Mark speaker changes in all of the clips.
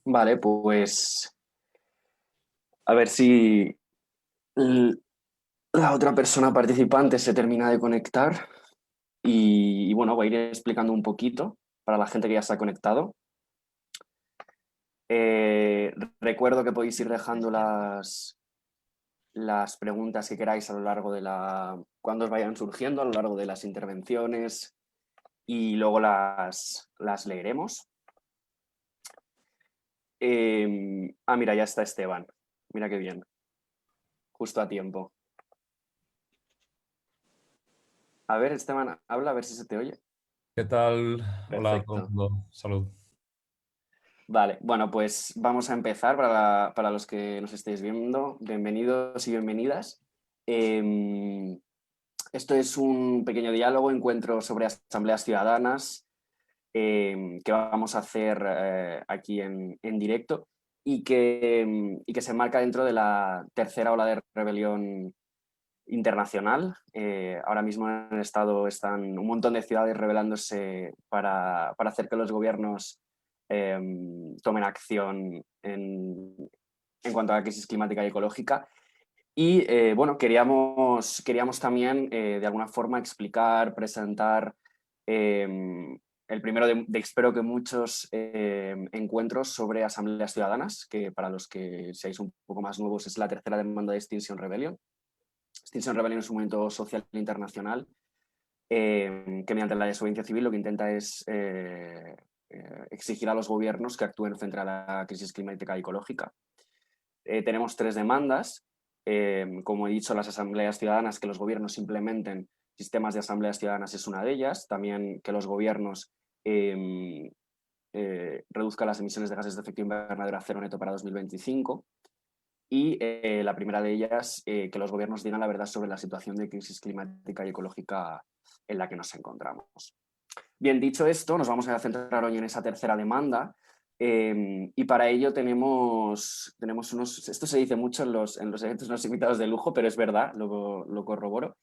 Speaker 1: Vale, pues a ver si l- la otra persona participante se termina de conectar y bueno, voy a ir explicando un poquito para la gente que ya se ha conectado. Eh, Recuerdo que podéis ir dejando las preguntas que queráis a lo largo cuando os vayan surgiendo, a lo largo de las intervenciones y luego las leeremos. Mira, ya está Esteban. Mira qué bien, justo a tiempo. A ver, Esteban, habla a ver si se te oye.
Speaker 2: ¿Qué tal? Hola a todo el
Speaker 1: Perfecto.
Speaker 2: mundo. Salud.
Speaker 1: Vale, bueno, pues vamos a empezar para los que nos estéis viendo. Bienvenidos y bienvenidas. Eh, Esto es un pequeño diálogo, encuentro sobre asambleas ciudadanas que vamos a hacer aquí en directo y que se enmarca dentro de la tercera ola de rebelión internacional. Ahora mismo en el Estado están un montón de ciudades rebelándose para hacer que los gobiernos eh, tomen acción en cuanto a la crisis climática y ecológica. Y bueno, queríamos también de alguna forma explicar, presentar el primero de espero que muchos encuentros sobre asambleas ciudadanas, que para los que seáis un poco más nuevos es la tercera demanda de Extinction Rebellion. Extinction Rebellion es un movimiento social internacional que mediante la desobediencia civil lo que intenta es exigir a los gobiernos que actúen frente a la crisis climática y ecológica. Tenemos tres demandas. Como he dicho, las asambleas ciudadanas, que los gobiernos implementen sistemas de asambleas ciudadanas es una de ellas. También que los gobiernos reduzcan las emisiones de gases de efecto invernadero a cero neto para 2025. Y la primera de ellas, que los gobiernos digan la verdad sobre la situación de crisis climática y ecológica en la que nos encontramos. Bien, dicho esto, nos vamos a centrar hoy en esa tercera demanda y para ello tenemos unos, esto se dice mucho en los eventos, unos invitados de lujo, pero es verdad, lo corroboro,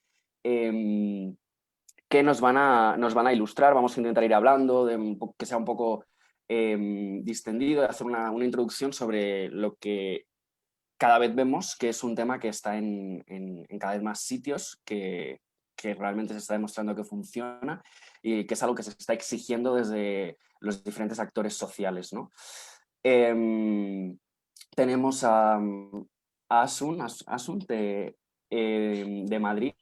Speaker 1: eh, que nos van a ilustrar, vamos a intentar ir hablando, que sea un poco distendido, de hacer una introducción sobre lo que cada vez vemos que es un tema que está en cada vez más sitios, que realmente se está demostrando que funciona y que es algo que se está exigiendo desde los diferentes actores sociales, ¿no? Eh, Tenemos a Asun de Madrid,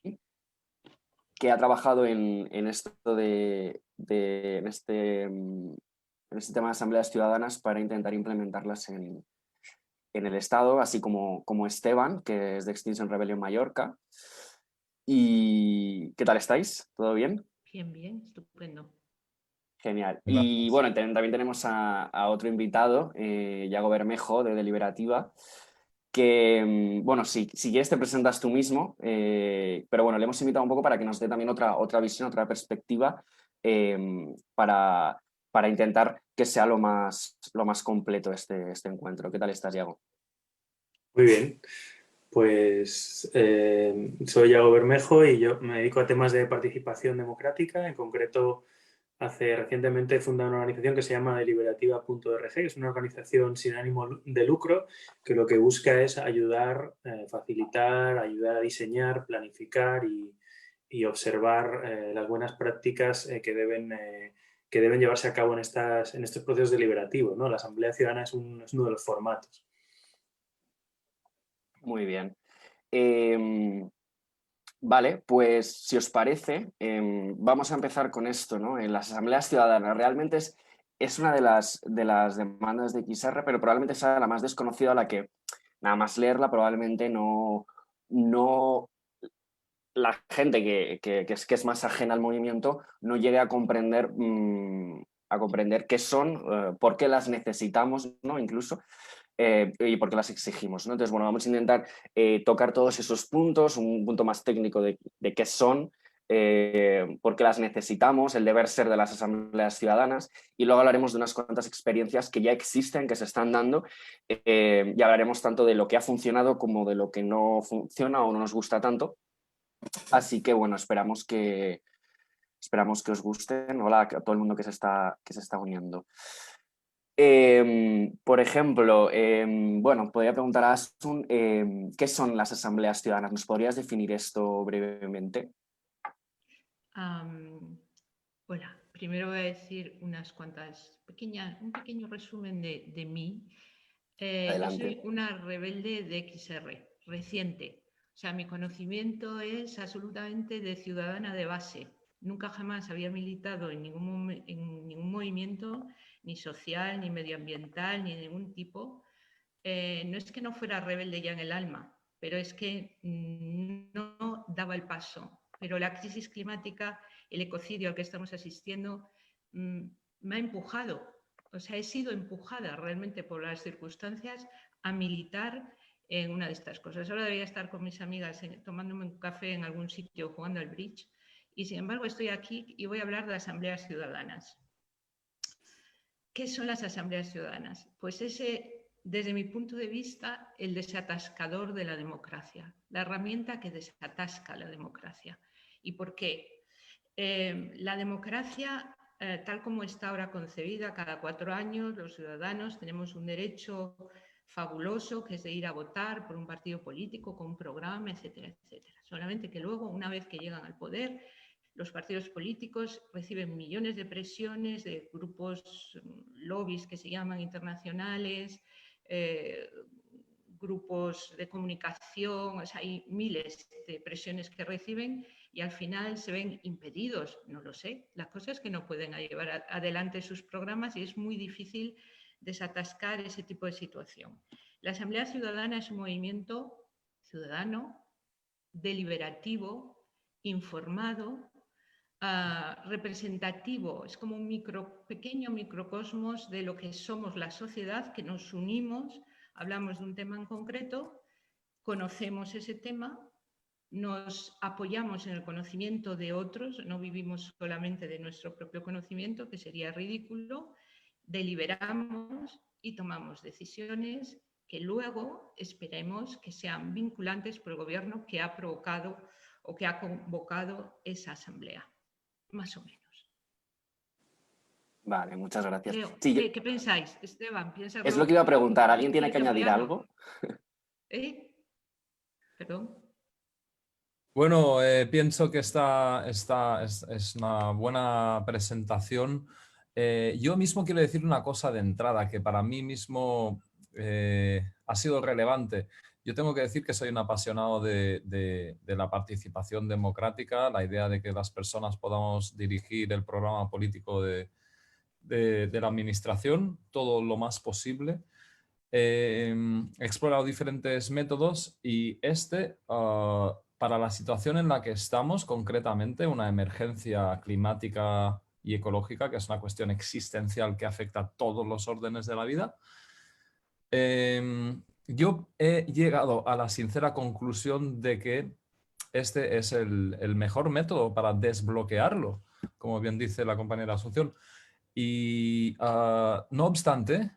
Speaker 1: que ha trabajado en esto en este tema de asambleas ciudadanas para intentar implementarlas en el Estado, así como Esteban, que es de Extinction Rebellion Mallorca. ¿Y qué tal estáis? ¿Todo bien?
Speaker 3: Bien, bien, estupendo.
Speaker 1: Genial. Y
Speaker 2: Gracias.
Speaker 1: bueno, también tenemos a otro invitado, Yago Bermejo, de Deliberativa, que, bueno, si quieres te presentas tú mismo, pero bueno, le hemos invitado un poco para que nos dé también otra visión, otra perspectiva, eh, para, para intentar que sea lo más completo este encuentro. ¿Qué tal estás, Yago?
Speaker 4: Muy bien, pues soy Yago Bermejo y yo me dedico a temas de participación democrática. En concreto, recientemente he fundado una organización que se llama deliberativa.org, que es una organización sin ánimo de lucro que lo que busca es ayudar, facilitar, ayudar a diseñar, planificar y observar las buenas prácticas que deben llevarse a cabo en estos procesos deliberativos, ¿no? La Asamblea Ciudadana es uno de los formatos.
Speaker 1: Muy bien. Eh, Vale, pues si os parece, vamos a empezar con esto, ¿no? En las asambleas ciudadanas realmente es una de las demandas de XR, pero probablemente sea la más desconocida, la que nada más leerla probablemente no la gente que es más ajena al movimiento no llegue a comprender qué son, por qué las necesitamos, ¿no? Incluso y por qué las exigimos, ¿no? Entonces, bueno, vamos a intentar tocar todos esos puntos, un punto más técnico de qué son, por qué las necesitamos, el deber ser de las asambleas ciudadanas, y luego hablaremos de unas cuantas experiencias que ya existen, que se están dando, y hablaremos tanto de lo que ha funcionado como de lo que no funciona o no nos gusta tanto. Así que, bueno, esperamos que os gusten. Hola a todo el mundo que se está uniendo. Por ejemplo, bueno, podría preguntar a Asun, ¿qué son las asambleas ciudadanas? ¿Nos podrías definir esto brevemente?
Speaker 3: Hola, primero voy a decir unas cuantas un pequeño resumen de mí. Yo
Speaker 1: Adelante.
Speaker 3: soy una rebelde de XR, reciente. O sea, mi conocimiento es absolutamente de ciudadana de base. Nunca jamás había militado en ningún movimiento, ni social, ni medioambiental, ni de ningún tipo. No es que no fuera rebelde ya en el alma, pero es que no daba el paso. Pero la crisis climática, el ecocidio al que estamos asistiendo, me ha empujado. O sea, he sido empujada realmente por las circunstancias a militar en una de estas cosas. Ahora debería estar con mis amigas tomándome un café en algún sitio jugando al bridge y sin embargo estoy aquí y voy a hablar de asambleas ciudadanas. ¿Qué son las asambleas ciudadanas? Pues desde mi punto de vista, el desatascador de la democracia, la herramienta que desatasca la democracia. ¿Y por qué? La democracia, tal como está ahora concebida, cada 4 años los ciudadanos tenemos un derecho fabuloso, que es de ir a votar por un partido político con un programa, etcétera, etcétera. Solamente que luego, una vez que llegan al poder, los partidos políticos reciben millones de presiones de grupos, lobbies que se llaman internacionales, grupos de comunicación, o sea, hay miles de presiones que reciben y al final se ven impedidos, no lo sé. La cosa es que no pueden llevar adelante sus programas y es muy difícil desatascar ese tipo de situación. La Asamblea Ciudadana es un movimiento ciudadano, deliberativo, informado, representativo, es como un pequeño microcosmos de lo que somos la sociedad, que nos unimos, hablamos de un tema en concreto, conocemos ese tema, nos apoyamos en el conocimiento de otros, no vivimos solamente de nuestro propio conocimiento, que sería ridículo, deliberamos y tomamos decisiones que luego esperemos que sean vinculantes por el gobierno que ha provocado o que ha convocado esa asamblea. Más o menos.
Speaker 1: Vale, muchas gracias.
Speaker 3: Creo.
Speaker 1: Sí,
Speaker 3: ¿Qué pensáis, Esteban?
Speaker 1: es lo que iba a preguntar. ¿Alguien tiene que añadir
Speaker 3: tertuliano.
Speaker 1: algo?
Speaker 3: Perdón.
Speaker 2: Bueno, pienso que es una buena presentación. Yo mismo quiero decir una cosa de entrada que para mí mismo ha sido relevante. Yo tengo que decir que soy un apasionado de la participación democrática, la idea de que las personas podamos dirigir el programa político de la administración todo lo más posible. He explorado diferentes métodos y para la situación en la que estamos, concretamente una emergencia climática y ecológica, que es una cuestión existencial que afecta a todos los órdenes de la vida, yo he llegado a la sincera conclusión de que este es el mejor método para desbloquearlo, como bien dice la compañera Asunción. Y no obstante,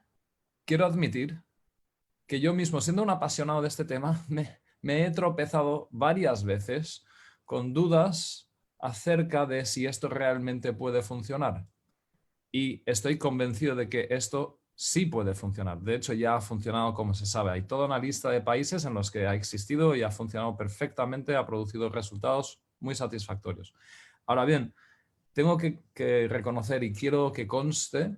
Speaker 2: quiero admitir que yo mismo, siendo un apasionado de este tema, me he tropezado varias veces con dudas acerca de si esto realmente puede funcionar. Y estoy convencido de que esto sí puede funcionar. De hecho, ya ha funcionado como se sabe. Hay toda una lista de países en los que ha existido y ha funcionado perfectamente, ha producido resultados muy satisfactorios. Ahora bien, tengo que reconocer y quiero que conste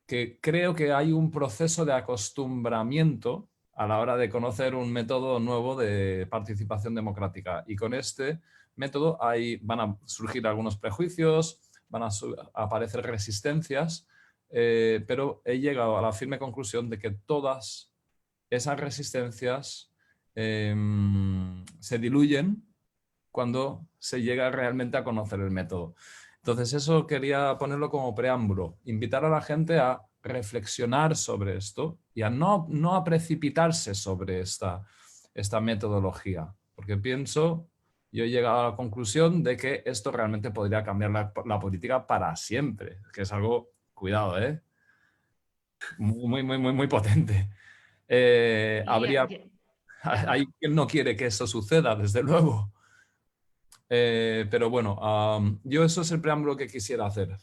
Speaker 2: que creo que hay un proceso de acostumbramiento a la hora de conocer un método nuevo de participación democrática. Y con este método van a surgir algunos prejuicios, van a aparecer resistencias, pero he llegado a la firme conclusión de que todas esas resistencias se diluyen cuando se llega realmente a conocer el método. Entonces eso quería ponerlo como preámbulo, invitar a la gente a reflexionar sobre esto y a no a precipitarse sobre esta metodología, porque yo he llegado a la conclusión de que esto realmente podría cambiar la política para siempre, que es algo, cuidado, muy potente.
Speaker 3: Claro.
Speaker 2: Hay quien no quiere que eso suceda, desde luego. Pero bueno, yo eso es el preámbulo que quisiera hacer.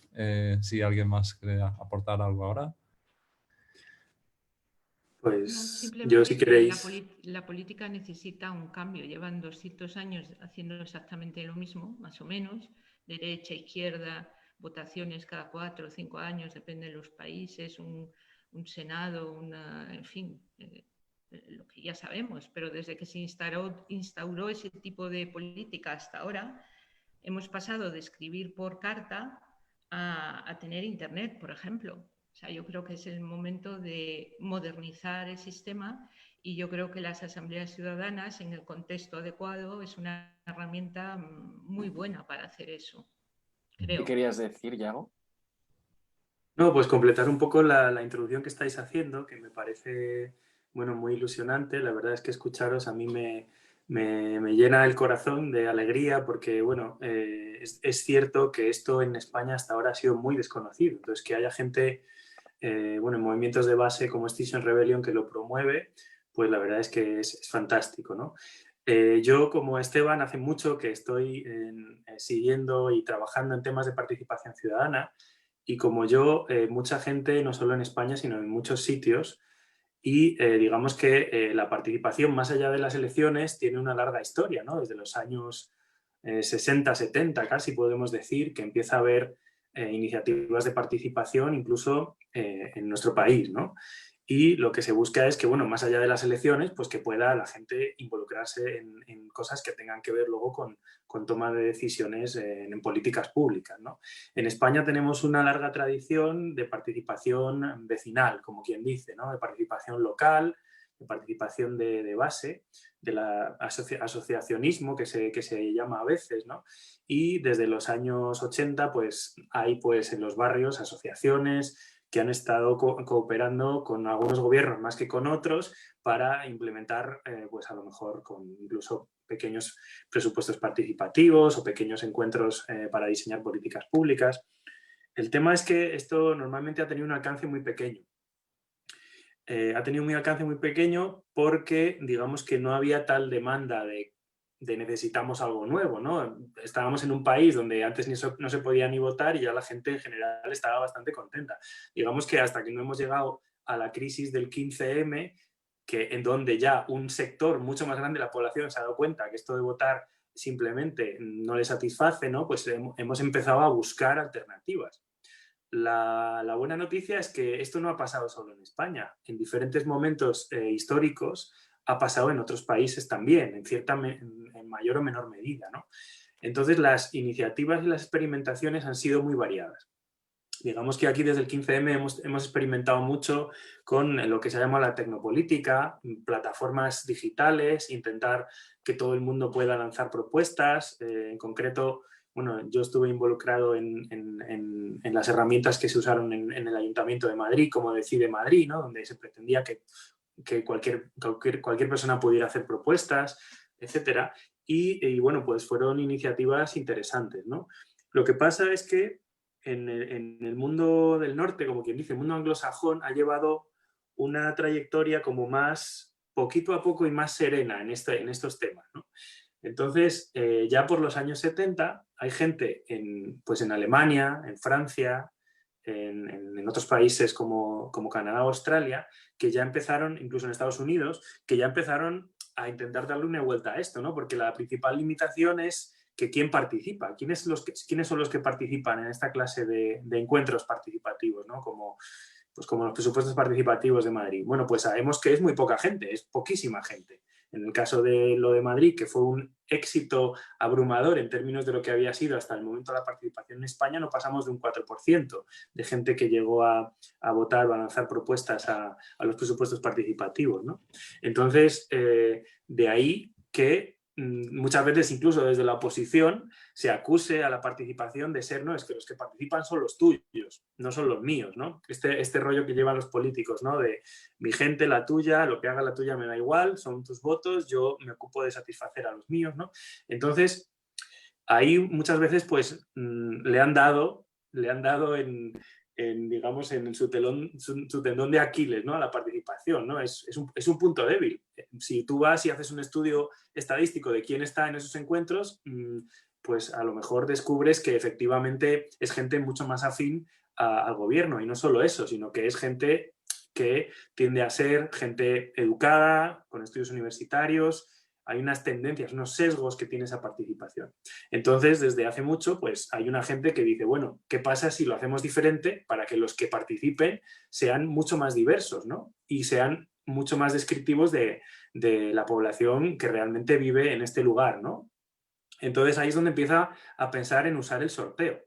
Speaker 2: Si alguien más quiere aportar algo ahora.
Speaker 4: Pues yo,
Speaker 3: Simplemente
Speaker 4: si
Speaker 3: que
Speaker 4: queréis...
Speaker 3: la política necesita un cambio. Llevan 200 años haciendo exactamente lo mismo, más o menos, derecha, izquierda, votaciones cada 4 o 5 años, depende de los países, un Senado, en fin, lo que ya sabemos. Pero desde que se instauró ese tipo de política hasta ahora, hemos pasado de escribir por carta a tener Internet, por ejemplo. O sea, yo creo que es el momento de modernizar el sistema y yo creo que las asambleas ciudadanas en el contexto adecuado es una herramienta muy buena para hacer eso,
Speaker 1: ¿Qué
Speaker 3: creo.
Speaker 1: querías decir, Yago?
Speaker 4: No, pues completar un poco la introducción que estáis haciendo, que me parece, bueno, muy ilusionante. La verdad es que escucharos a mí me llena el corazón de alegría porque, bueno, es cierto que esto en España hasta ahora ha sido muy desconocido. Entonces, que haya gente, bueno, en movimientos de base como Extinction Rebellion que lo promueve, pues la verdad es que es fantástico, ¿no? Yo, como Esteban, hace mucho que estoy siguiendo y trabajando en temas de participación ciudadana. Y como yo, mucha gente, no solo en España, sino en muchos sitios, y digamos que la participación más allá de las elecciones tiene una larga historia, ¿no? Desde los años 60, 70 casi podemos decir que empieza a haber iniciativas de participación incluso en nuestro país, ¿no? Y lo que se busca es que, bueno, más allá de las elecciones, pues que pueda la gente involucrarse en cosas que tengan que ver luego con toma de decisiones en políticas públicas, ¿no? En España tenemos una larga tradición de participación vecinal, como quien dice, ¿no? De participación local, de participación de base, de la asociacionismo que se llama a veces, ¿no? Y desde los años 80 pues hay pues en los barrios asociaciones que han estado cooperando con algunos gobiernos más que con otros para implementar, pues a lo mejor con incluso pequeños presupuestos participativos o pequeños encuentros para diseñar políticas públicas. El tema es que esto normalmente ha tenido un alcance muy pequeño. Ha tenido un alcance muy pequeño porque digamos que no había tal demanda de necesitamos algo nuevo, ¿no? Estábamos en un país donde antes no se podía ni votar y ya la gente en general estaba bastante contenta. Digamos que hasta que no hemos llegado a la crisis del 15M, en donde ya un sector mucho más grande de la población se ha dado cuenta que esto de votar simplemente no le satisface, ¿no? Pues hemos empezado a buscar alternativas. La buena noticia es que esto no ha pasado solo en España. En diferentes momentos históricos ha pasado en otros países también, en mayor o menor medida, ¿no? Entonces, las iniciativas y las experimentaciones han sido muy variadas. Digamos que aquí desde el 15M hemos experimentado mucho con lo que se llama la tecnopolítica, plataformas digitales, intentar que todo el mundo pueda lanzar propuestas. En concreto, bueno, yo estuve involucrado en las herramientas que se usaron en el Ayuntamiento de Madrid, como Decide Madrid, ¿no? Donde se pretendía que cualquier persona pudiera hacer propuestas, etcétera. Y bueno, pues fueron iniciativas interesantes, ¿no? Lo que pasa es que en el mundo del norte, como quien dice, el mundo anglosajón ha llevado una trayectoria como más poquito a poco y más serena en estos temas, ¿no? Entonces, ya por los años 70 hay gente pues en Alemania, en Francia, en otros países como Canadá o Australia, que ya empezaron, incluso en Estados Unidos, que ya empezaron a intentar darle una vuelta a esto, ¿no? Porque la principal limitación es que quién participa, quiénes son los que participan en esta clase de encuentros participativos, ¿no? Como los presupuestos participativos de Madrid. Bueno, pues sabemos que es muy poca gente, es poquísima gente. En el caso de lo de Madrid, que fue un éxito abrumador en términos de lo que había sido hasta el momento la participación en España, no pasamos de un 4% de gente que llegó a votar o a lanzar propuestas a los presupuestos participativos, ¿no? Entonces, de ahí que muchas veces incluso desde la oposición se acuse a la participación de ser, no, es que los que participan son los tuyos, no son los míos, ¿no? Este rollo que llevan los políticos, ¿no? De mi gente, la tuya, lo que haga la tuya me da igual, son tus votos, yo me ocupo de satisfacer a los míos, ¿no? Entonces, ahí muchas veces pues le han dado digamos, en su tendón de Aquiles, ¿no? A la participación, ¿no? Es un punto débil. Si tú vas y haces un estudio estadístico de quién está en esos encuentros, pues a lo mejor descubres que efectivamente es gente mucho más afín al gobierno. Y no solo eso, sino que es gente que tiende a ser gente educada, con estudios universitarios. Hay unas tendencias, unos sesgos que tiene esa participación. Entonces, desde hace mucho, pues hay una gente que dice, bueno, ¿qué pasa si lo hacemos diferente para que los que participen sean mucho más diversos, ¿no? Y sean mucho más descriptivos de la población que realmente vive en este lugar, ¿no? Entonces ahí es donde empieza a pensar en usar el sorteo.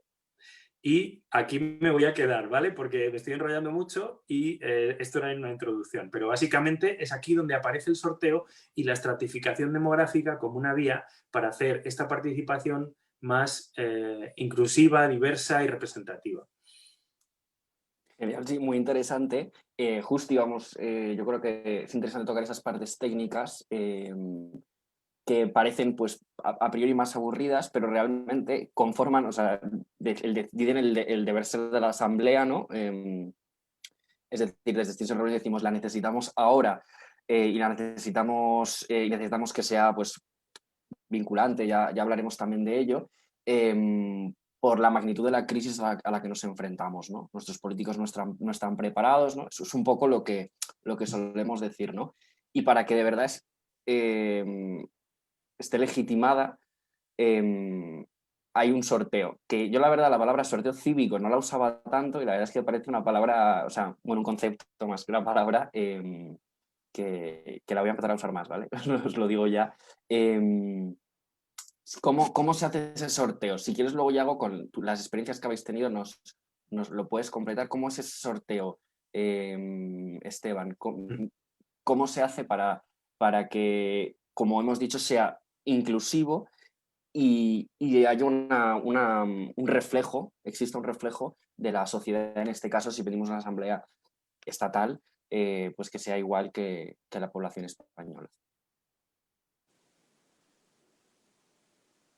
Speaker 4: Y aquí me voy a quedar, ¿vale? Porque me estoy enrollando mucho y esto era una introducción. Pero básicamente es aquí donde aparece el sorteo y la estratificación demográfica como una vía para hacer esta participación más inclusiva, diversa y representativa.
Speaker 1: Genial, sí, muy interesante. Justo íbamos, yo creo que es interesante tocar esas partes técnicas que parecen pues a priori más aburridas, pero realmente conforman, o sea, deciden el deber ser de la asamblea, ¿no? Es decir, desde Extinction Rebellion decimos la necesitamos ahora y la necesitamos, necesitamos que sea pues vinculante, ya hablaremos también de ello, por la magnitud de la crisis a la que nos enfrentamos, ¿no? Nuestros políticos no están preparados, ¿no? Eso es un poco lo que solemos decir, ¿no? Y para que de verdad esté legitimada, hay un sorteo, que yo la verdad la palabra sorteo cívico no la usaba tanto y la verdad es que parece una palabra, o sea, bueno, un concepto más que una palabra que la voy a empezar a usar más, ¿vale? Os lo digo ya. ¿Cómo se hace ese sorteo? Si quieres luego ya hago con las experiencias que habéis tenido, nos lo puedes completar. ¿Cómo es ese sorteo, Esteban? ¿Cómo se hace para que, como hemos dicho, sea inclusivo y haya un reflejo, exista un reflejo de la sociedad, en este caso, si pedimos una asamblea estatal, pues que sea igual que la población española?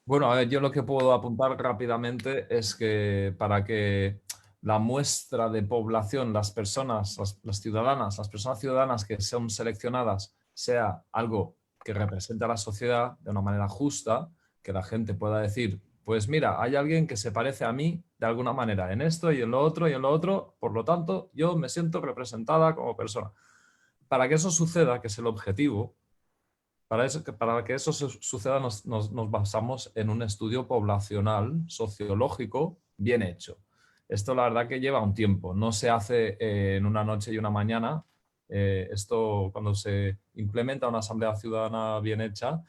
Speaker 2: Bueno, a ver, yo lo que puedo apuntar rápidamente es que para que la muestra de población, las personas, las ciudadanas, las personas ciudadanas que son seleccionadas sea algo que represente a la sociedad de una manera justa, que la gente pueda decir, pues mira, hay alguien que se parece a mí de alguna manera en esto y en lo otro y en lo otro, por lo tanto, yo me siento representada como persona. Para que eso suceda, que es el objetivo, para que eso suceda nos basamos en un estudio poblacional, sociológico, bien hecho. Esto la verdad que lleva un tiempo, no se hace en una noche y una mañana. Esto cuando se implementa una asamblea ciudadana bien hecha,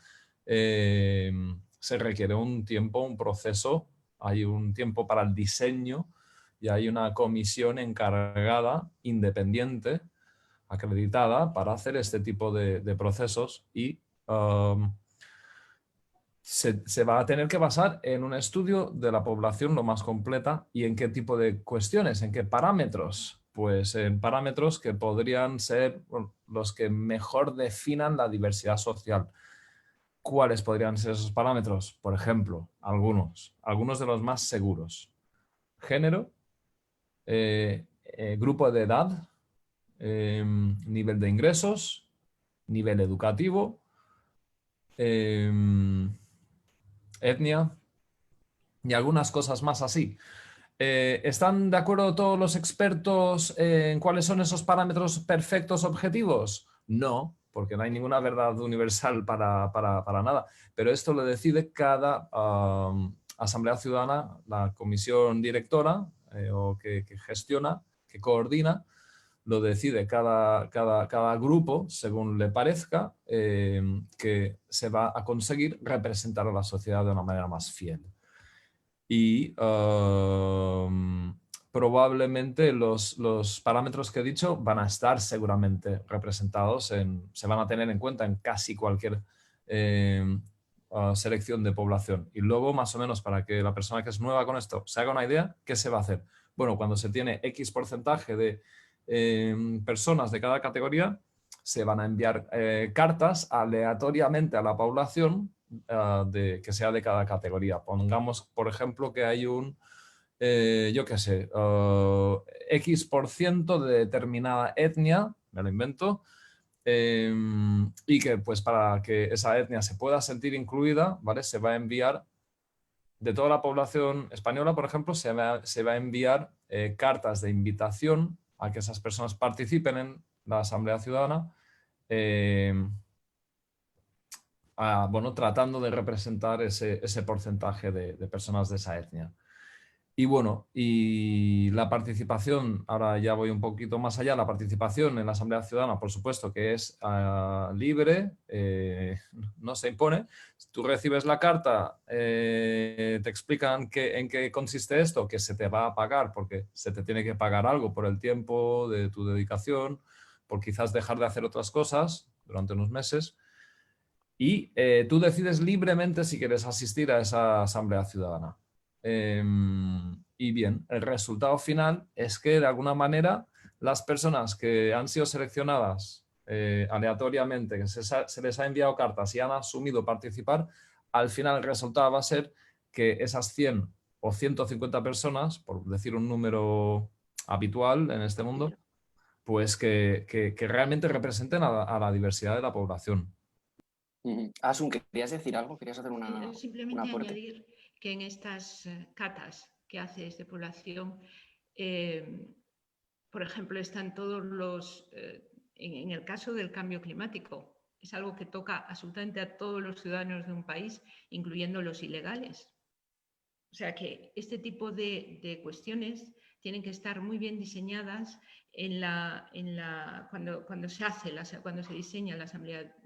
Speaker 2: se requiere un tiempo, un proceso, hay un tiempo para el diseño y hay una comisión encargada, independiente, acreditada para hacer este tipo de procesos y se va a tener que basar en un estudio de la población lo más completa y en qué tipo de cuestiones, en qué parámetros. Pues en parámetros que podrían ser los que mejor definan la diversidad social. ¿Cuáles podrían ser esos parámetros? Por ejemplo, algunos de los más seguros. Género, grupo de edad, nivel de ingresos, nivel educativo, etnia y algunas cosas más así. ¿Están de acuerdo todos los expertos en cuáles son esos parámetros perfectos objetivos? No, porque no hay ninguna verdad universal para nada. Pero esto lo decide cada asamblea ciudadana, la comisión directora o que gestiona, que coordina, lo decide cada grupo, según le parezca, que se va a conseguir representar a la sociedad de una manera más fiel. Y probablemente los parámetros que he dicho van a estar seguramente representados, se van a tener en cuenta en casi cualquier selección de población. Y luego, más o menos, para que la persona que es nueva con esto se haga una idea, ¿qué se va a hacer? Bueno, cuando se tiene X porcentaje de personas de cada categoría, se van a enviar cartas aleatoriamente a la población que sea de cada categoría. Pongamos, por ejemplo, que hay un, yo qué sé, X% de determinada etnia, me lo invento, y que pues para que esa etnia se pueda sentir incluida, ¿vale? Se va a enviar de toda la población española, por ejemplo, se va a enviar cartas de invitación a que esas personas participen en la Asamblea Ciudadana, bueno, tratando de representar ese porcentaje de personas de esa etnia. Y bueno, y la participación, ahora ya voy un poquito más allá, la participación en la Asamblea Ciudadana, por supuesto que es libre, no se impone. Tú recibes la carta, te explican en qué consiste esto, que se te va a pagar porque se te tiene que pagar algo por el tiempo de tu dedicación, por quizás dejar de hacer otras cosas durante unos meses. Y tú decides libremente si quieres asistir a esa Asamblea Ciudadana. Y bien, el resultado final es que de alguna manera las personas que han sido seleccionadas aleatoriamente, que se les ha enviado cartas y han asumido participar, al final el resultado va a ser que esas 100 o 150 personas, por decir un número habitual en este mundo, pues que realmente representen a la diversidad de la población.
Speaker 1: Asun, ¿querías decir algo? ¿Querías hacer un
Speaker 3: Simplemente
Speaker 1: aporte?
Speaker 3: añadir que en estas catas que hace de población, por ejemplo, están todos los, en el caso del cambio climático, es algo que toca absolutamente a todos los ciudadanos de un país, incluyendo los ilegales. O sea que este tipo de cuestiones tienen que estar muy bien diseñadas cuando se diseña la Asamblea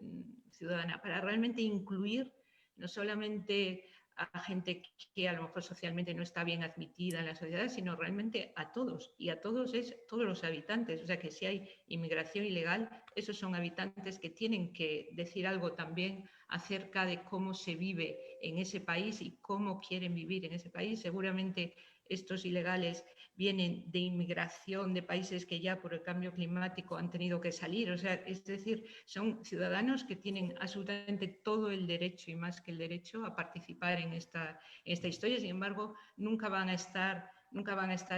Speaker 3: Ciudadana, para realmente incluir no solamente a gente que a lo mejor socialmente no está bien admitida en la sociedad, sino realmente a todos. Y a todos es todos los habitantes. O sea que si hay inmigración ilegal, esos son habitantes que tienen que decir algo también acerca de cómo se vive en ese país y cómo quieren vivir en ese país. Seguramente estos ilegales vienen de inmigración de países que ya por el cambio climático han tenido que salir. O sea, es decir, son ciudadanos que tienen absolutamente todo el derecho y más que el derecho a participar en esta historia. Sin embargo, nunca van a estar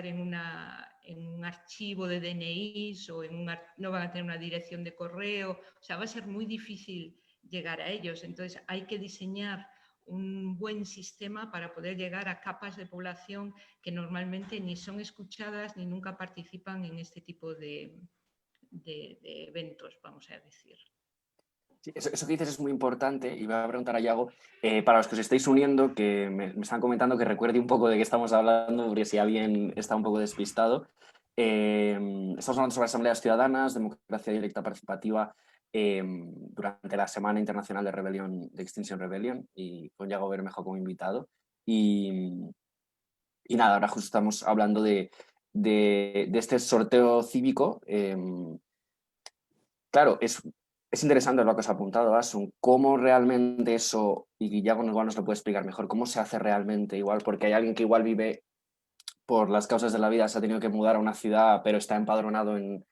Speaker 3: en un archivo de DNIs o no van a tener una dirección de correo. O sea, va a ser muy difícil llegar a ellos. Entonces, hay que diseñar un buen sistema para poder llegar a capas de población que normalmente ni son escuchadas ni nunca participan en este tipo de eventos, vamos a decir.
Speaker 1: Sí, eso que dices es muy importante y voy a preguntar a Yago, para los que os estáis uniendo, que me están comentando que recuerde un poco de qué estamos hablando, porque si alguien está un poco despistado. Estamos hablando sobre asambleas ciudadanas, democracia directa participativa, durante la Semana Internacional de Extinction Rebellion, y con Yago Bermejo como invitado. Y nada, ahora justo estamos hablando de este sorteo cívico. Claro, es interesante lo que os ha apuntado, Asun, cómo realmente eso, y Yago igual nos lo puede explicar mejor, cómo se hace realmente igual, porque hay alguien que igual vive por las causas de la vida, se ha tenido que mudar a una ciudad, pero está empadronado en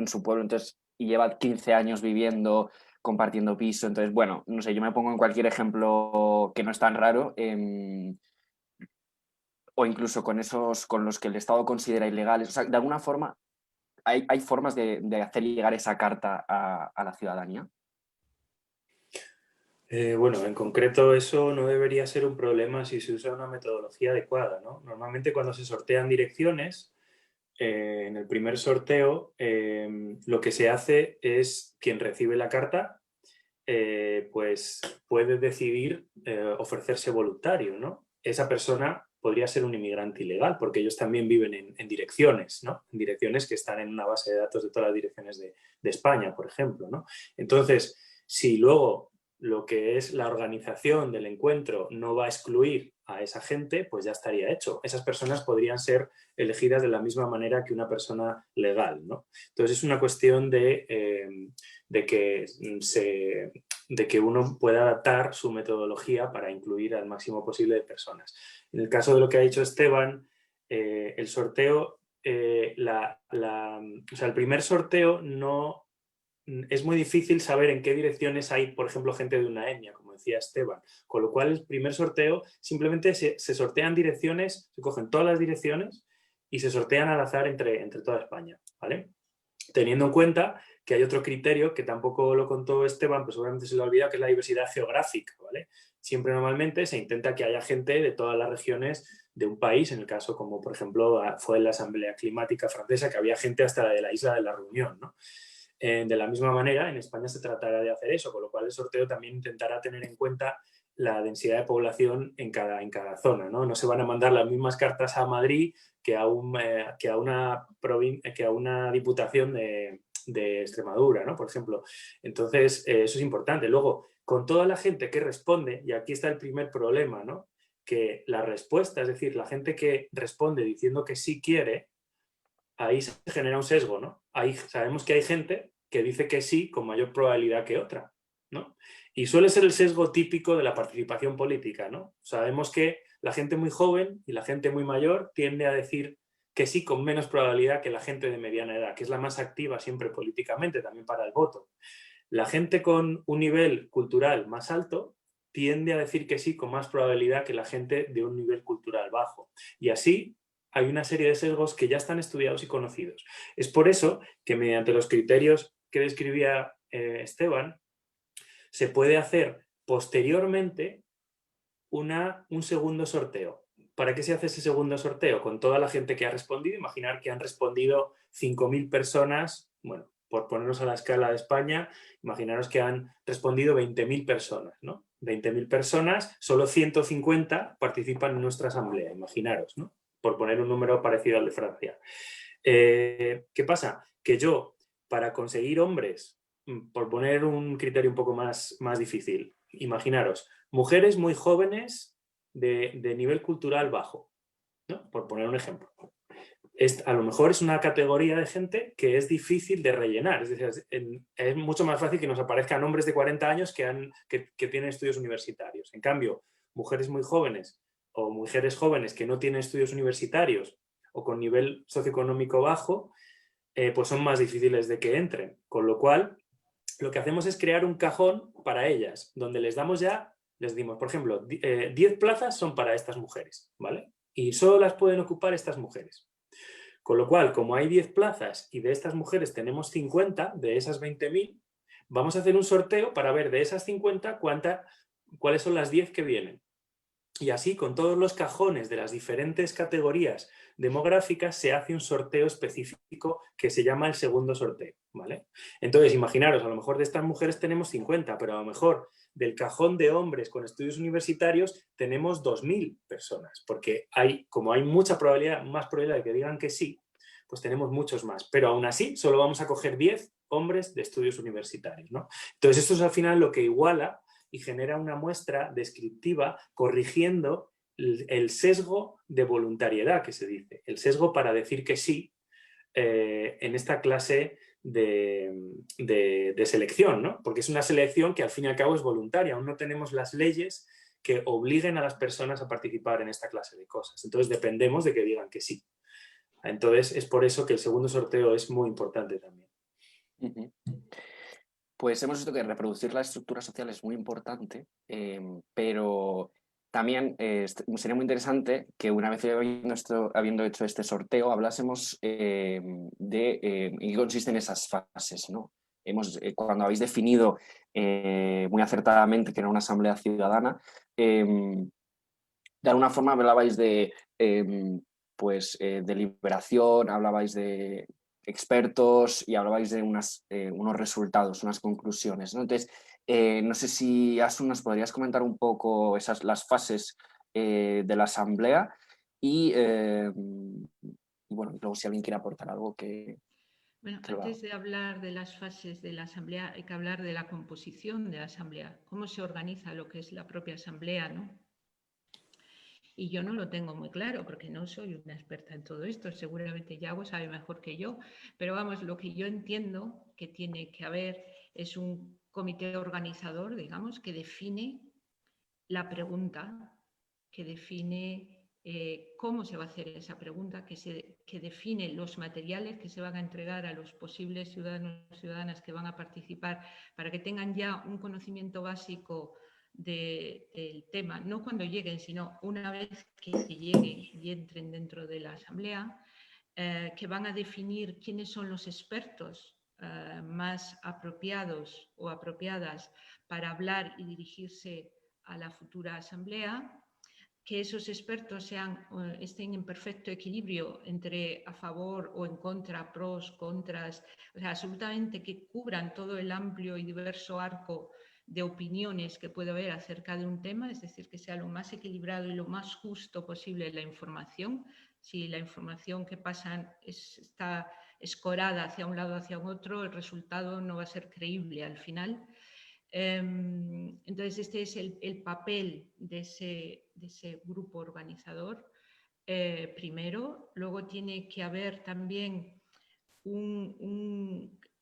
Speaker 1: su pueblo, entonces, y lleva 15 años viviendo, compartiendo piso. Entonces, bueno, no sé, yo me pongo en cualquier ejemplo que no es tan raro, o incluso con los que el Estado considera ilegales. O sea, de alguna forma, hay formas de hacer llegar esa carta a la ciudadanía.
Speaker 4: Bueno, en concreto eso no debería ser un problema si se usa una metodología adecuada, ¿no? Normalmente cuando se sortean direcciones, en el primer sorteo lo que se hace es quien recibe la carta pues puede decidir ofrecerse voluntario, ¿no? Esa persona podría ser un inmigrante ilegal porque ellos también viven en direcciones, ¿no? En direcciones que están en una base de datos de todas las direcciones de España, por ejemplo, ¿no? Entonces, si luego lo que es la organización del encuentro no va a excluir a esa gente, pues ya estaría hecho. Esas personas podrían ser elegidas de la misma manera que una persona legal, ¿no? Entonces es una cuestión de que uno pueda adaptar su metodología para incluir al máximo posible de personas. En el caso de lo que ha dicho Esteban, el sorteo, o sea, el primer sorteo no... Es muy difícil saber en qué direcciones hay, por ejemplo, gente de una etnia, como decía Esteban. Con lo cual, el primer sorteo simplemente se sortean direcciones, se cogen todas las direcciones y se sortean al azar entre toda España, ¿vale? Teniendo en cuenta que hay otro criterio que tampoco lo contó Esteban, pero seguramente se lo ha olvidado, que es la diversidad geográfica, ¿vale? Siempre normalmente se intenta que haya gente de todas las regiones de un país, en el caso como por ejemplo fue la Asamblea Climática Francesa, que había gente hasta de la isla de la Reunión, ¿no? De la misma manera, en España se tratará de hacer eso, con lo cual el sorteo también intentará tener en cuenta la densidad de población en cada zona, ¿no? No se van a mandar las mismas cartas a Madrid que a una diputación de Extremadura, ¿no? Por ejemplo. Entonces, eso es importante. Luego, con toda la gente que responde, y aquí está el primer problema, ¿no? Que la respuesta, es decir, la gente que responde diciendo que sí quiere, ahí se genera un sesgo, ¿no? Ahí sabemos que hay gente que dice que sí con mayor probabilidad que otra, ¿no? Y suele ser el sesgo típico de la participación política, ¿no? Sabemos que la gente muy joven y la gente muy mayor tiende a decir que sí con menos probabilidad que la gente de mediana edad, que es la más activa siempre políticamente, también para el voto. La gente con un nivel cultural más alto tiende a decir que sí con más probabilidad que la gente de un nivel cultural bajo. Y así hay una serie de sesgos que ya están estudiados y conocidos. Es por eso que mediante los criterios que describía Esteban, se puede hacer posteriormente un segundo sorteo. ¿Para qué se hace ese segundo sorteo? Con toda la gente que ha respondido. Imaginar que han respondido 5.000 personas, bueno, por ponernos a la escala de España, imaginaros que han respondido 20.000 personas, ¿no? 20.000 personas, solo 150 participan en nuestra asamblea, imaginaros, ¿no? Por poner un número parecido al de Francia. ¿Qué pasa? Que yo, para conseguir hombres, por poner un criterio un poco más difícil, imaginaros, mujeres muy jóvenes de nivel cultural bajo, ¿no? Por poner un ejemplo. A lo mejor es una categoría de gente que es difícil de rellenar. Es decir, es mucho más fácil que nos aparezcan hombres de 40 años que tienen estudios universitarios. En cambio, mujeres muy jóvenes o mujeres jóvenes que no tienen estudios universitarios o con nivel socioeconómico bajo, pues son más difíciles de que entren. Con lo cual, lo que hacemos es crear un cajón para ellas, donde les dimos, por ejemplo, 10 plazas son para estas mujeres, ¿vale? Y solo las pueden ocupar estas mujeres. Con lo cual, como hay 10 plazas y de estas mujeres tenemos 50, de esas 20.000, vamos a hacer un sorteo para ver de esas 50 cuáles son las 10 que vienen. Y así, con todos los cajones de las diferentes categorías demográficas, se hace un sorteo específico que se llama el segundo sorteo, ¿vale? Entonces, imaginaros, a lo mejor de estas mujeres tenemos 50, pero a lo mejor del cajón de hombres con estudios universitarios tenemos 2.000 personas, porque como hay mucha probabilidad, más probabilidad de que digan que sí, pues tenemos muchos más. Pero aún así, solo vamos a coger 10 hombres de estudios universitarios, ¿no? Entonces, esto es al final lo que iguala y genera una muestra descriptiva corrigiendo el sesgo de voluntariedad que se dice, el sesgo para decir que sí en esta clase de selección, ¿no? Porque es una selección que al fin y al cabo es voluntaria, aún no tenemos las leyes que obliguen a las personas a participar en esta clase de cosas. Entonces dependemos de que digan que sí. Entonces es por eso que el segundo sorteo es muy importante también.
Speaker 1: Uh-huh. Pues hemos visto que reproducir la estructura social es muy importante, pero también sería muy interesante que una vez habiendo hecho este sorteo hablásemos de en qué consisten esas fases, ¿no? Cuando habéis definido muy acertadamente que era una asamblea ciudadana, de alguna forma hablabais de deliberación, hablabais de expertos y hablabais de unos resultados, unas conclusiones, ¿no? Entonces, no sé si Asun nos podrías comentar un poco las fases de la asamblea y bueno, luego si alguien quiere aportar algo que...
Speaker 3: Bueno, antes de hablar de las fases de la asamblea, hay que hablar de la composición de la asamblea, cómo se organiza lo que es la propia asamblea, ¿no? Y yo no lo tengo muy claro porque no soy una experta en todo esto, seguramente Yago sabe mejor que yo, pero vamos, lo que yo entiendo que tiene que haber es un comité organizador, digamos, que define la pregunta, que define cómo se va a hacer esa pregunta, que define los materiales que se van a entregar a los posibles ciudadanos y ciudadanas que van a participar para que tengan ya un conocimiento básico del tema, no cuando lleguen, sino una vez que lleguen y entren dentro de la asamblea, que van a definir quiénes son los expertos más apropiados o apropiadas para hablar y dirigirse a la futura asamblea, que esos expertos estén en perfecto equilibrio entre a favor o en contra, pros, contras, o sea, absolutamente que cubran todo el amplio y diverso arco de opiniones que puede haber acerca de un tema, es decir, que sea lo más equilibrado y lo más justo posible la información. Si la información que pasan está escorada hacia un lado o hacia otro, el resultado no va a ser creíble al final. Entonces, este es el papel de ese grupo organizador, primero. Luego tiene que haber también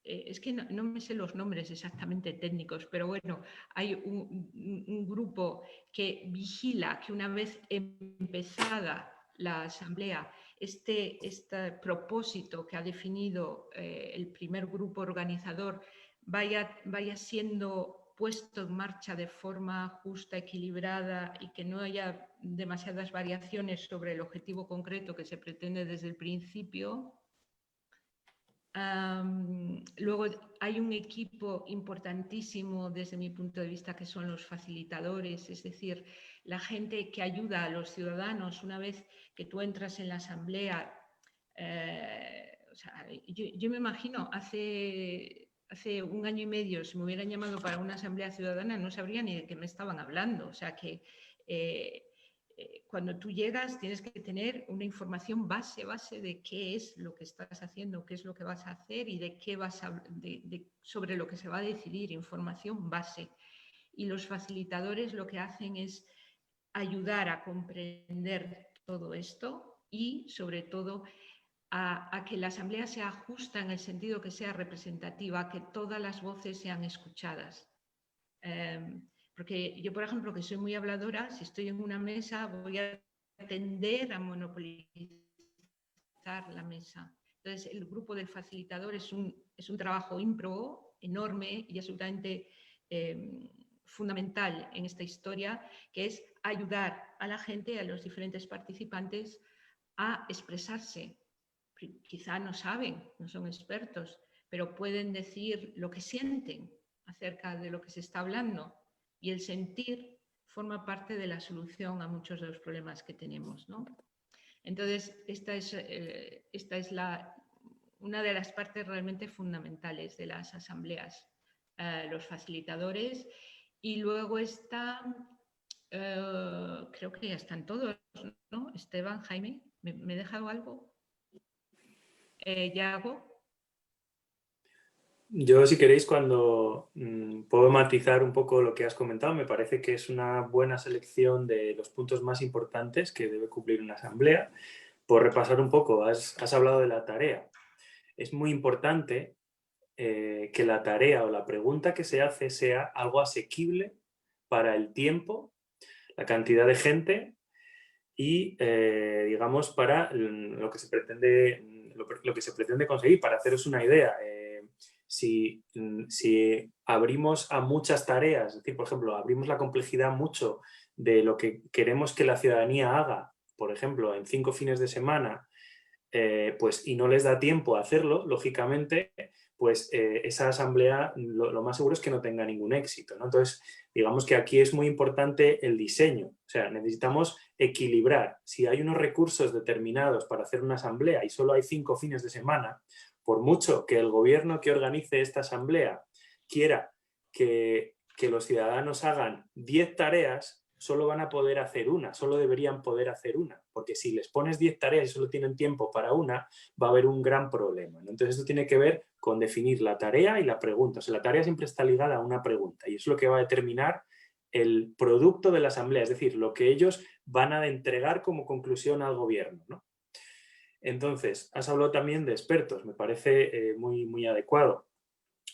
Speaker 3: es que no me sé los nombres exactamente técnicos, pero bueno, hay un grupo que vigila que una vez empezada la asamblea, este propósito que ha definido el primer grupo organizador vaya siendo puesto en marcha de forma justa, equilibrada y que no haya demasiadas variaciones sobre el objetivo concreto que se pretende desde el principio. Luego hay un equipo importantísimo desde mi punto de vista que son los facilitadores, es decir, la gente que ayuda a los ciudadanos una vez que tú entras en la asamblea. O sea, yo me imagino hace 1 año y medio, si me hubieran llamado para una asamblea ciudadana, no sabría ni de qué me estaban hablando. O sea que cuando tú llegas tienes que tener una información base de qué es lo que estás haciendo, qué es lo que vas a hacer y de qué sobre lo que se va a decidir, información base. Y los facilitadores lo que hacen es ayudar a comprender todo esto y, sobre todo, a que la asamblea sea justa en el sentido que sea representativa, que todas las voces sean escuchadas. Porque yo, por ejemplo, que soy muy habladora, si estoy en una mesa voy a tender a monopolizar la mesa. Entonces, el grupo del facilitador es un trabajo ímprobo, enorme y absolutamente fundamental en esta historia, que es ayudar a la gente, a los diferentes participantes, a expresarse. Quizá no saben, no son expertos, pero pueden decir lo que sienten acerca de lo que se está hablando. Y el sentir forma parte de la solución a muchos de los problemas que tenemos, ¿no? Entonces, esta es una de las partes realmente fundamentales de las asambleas, los facilitadores. Y luego está, creo que ya están todos, ¿no? Esteban, Jaime, ¿me he dejado algo? Yago.
Speaker 4: Yo, si queréis, cuando puedo matizar un poco lo que has comentado, me parece que es una buena selección de los puntos más importantes que debe cumplir una asamblea. Por repasar un poco, has hablado de la tarea. Es muy importante que la tarea o la pregunta que se hace sea algo asequible para el tiempo, la cantidad de gente y, digamos, para lo que se pretende conseguir. Para haceros una idea, si abrimos a muchas tareas, es decir, por ejemplo, abrimos la complejidad mucho de lo que queremos que la ciudadanía haga, por ejemplo, en 5 fines de semana, pues, y no les da tiempo a hacerlo, lógicamente, pues esa asamblea lo más seguro es que no tenga ningún éxito, ¿no? Entonces, digamos que aquí es muy importante el diseño. O sea, necesitamos equilibrar. Si hay unos recursos determinados para hacer una asamblea y solo hay 5 fines de semana, por mucho que el gobierno que organice esta asamblea quiera que los ciudadanos hagan 10 tareas, solo van a poder hacer una, solo deberían poder hacer una, porque si les pones 10 tareas y solo tienen tiempo para una, va a haber un gran problema, ¿no? Entonces esto tiene que ver con definir la tarea y la pregunta. O sea, la tarea siempre está ligada a una pregunta y es lo que va a determinar el producto de la asamblea, es decir, lo que ellos van a entregar como conclusión al gobierno, ¿no? Entonces, has hablado también de expertos, me parece muy, muy adecuado.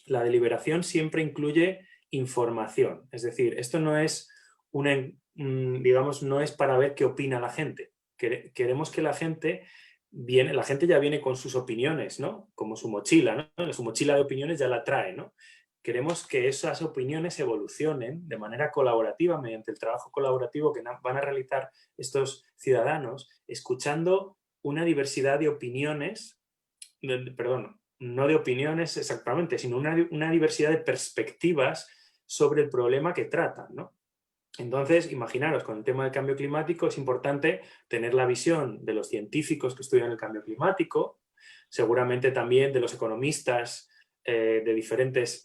Speaker 4: La deliberación siempre incluye información, es decir, esto no es digamos, no es para ver qué opina la gente. Queremos que la gente ya viene con sus opiniones, ¿no? Como su mochila, ¿no? Su mochila de opiniones ya la trae, ¿no? Queremos que esas opiniones evolucionen de manera colaborativa, mediante el trabajo colaborativo que van a realizar estos ciudadanos, escuchando una diversidad de opiniones, perdón, no de opiniones exactamente, sino una diversidad de perspectivas sobre el problema que tratan, ¿no? Entonces, imaginaros, con el tema del cambio climático es importante tener la visión de los científicos que estudian el cambio climático, seguramente también de los economistas de diferentes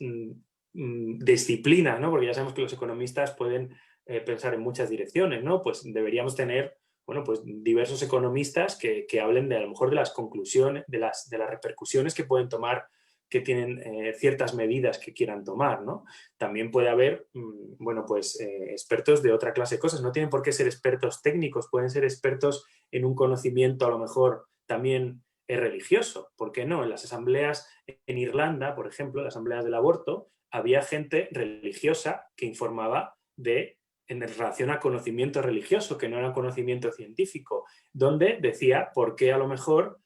Speaker 4: disciplinas, ¿no? Porque ya sabemos que los economistas pueden pensar en muchas direcciones, ¿no? Pues deberíamos tener, bueno, pues diversos economistas que hablen de a lo mejor de las conclusiones, de las repercusiones que pueden tomar, que tienen ciertas medidas que quieran tomar, ¿no? También puede haber, bueno, pues expertos de otra clase de cosas. No tienen por qué ser expertos técnicos, pueden ser expertos en un conocimiento a lo mejor también religioso. ¿Por qué no? En las asambleas en Irlanda, por ejemplo, las asambleas del aborto, había gente religiosa que informaba en relación a conocimiento religioso, que no era conocimiento científico, donde decía por qué a lo mejor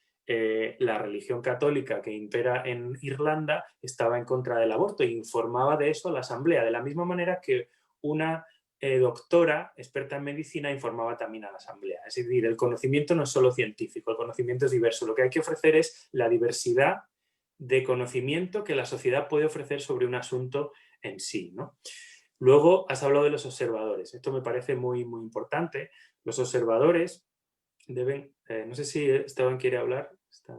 Speaker 4: la religión católica que impera en Irlanda estaba en contra del aborto e informaba de eso a la asamblea, de la misma manera que una doctora experta en medicina informaba también a la asamblea. Es decir, el conocimiento no es solo científico, el conocimiento es diverso. Lo que hay que ofrecer es la diversidad de conocimiento que la sociedad puede ofrecer sobre un asunto en sí, ¿no? Luego has hablado de los observadores. Esto me parece muy, muy importante. Los observadores deben, no sé si Esteban quiere hablar.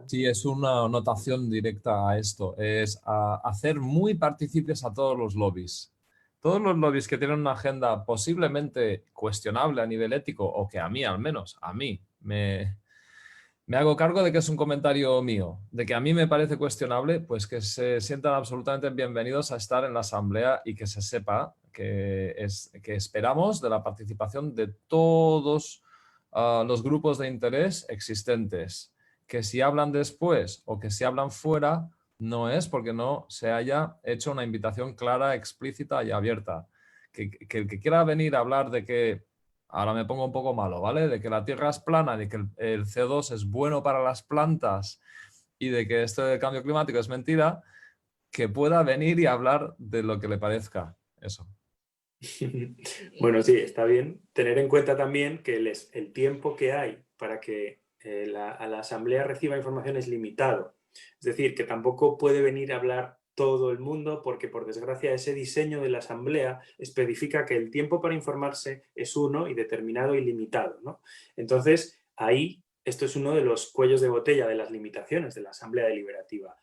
Speaker 2: Sí, es una anotación directa a esto. Es hacer muy partícipes a todos los lobbies. Todos los lobbies que tienen una agenda posiblemente cuestionable a nivel ético, o que a mí al menos, a mí, me hago cargo de que es un comentario mío, de que a mí me parece cuestionable, pues que se sientan absolutamente bienvenidos a estar en la asamblea y que se sepa que esperamos de la participación de todos los grupos de interés existentes. Que si hablan después o que si hablan fuera, no es porque no se haya hecho una invitación clara, explícita y abierta. Que el que quiera venir a hablar de que, ahora me pongo un poco malo, ¿vale? De que la Tierra es plana, de que el CO2 es bueno para las plantas y de que esto del cambio climático es mentira, que pueda venir y hablar de lo que le parezca. Eso.
Speaker 4: Bueno, sí, está bien. Tener en cuenta también que el tiempo que hay para que a la asamblea reciba información es limitado. Es decir, que tampoco puede venir a hablar todo el mundo porque, por desgracia, ese diseño de la asamblea especifica que el tiempo para informarse es uno y determinado y limitado, ¿no? Entonces, ahí, esto es uno de los cuellos de botella de las limitaciones de la asamblea deliberativa.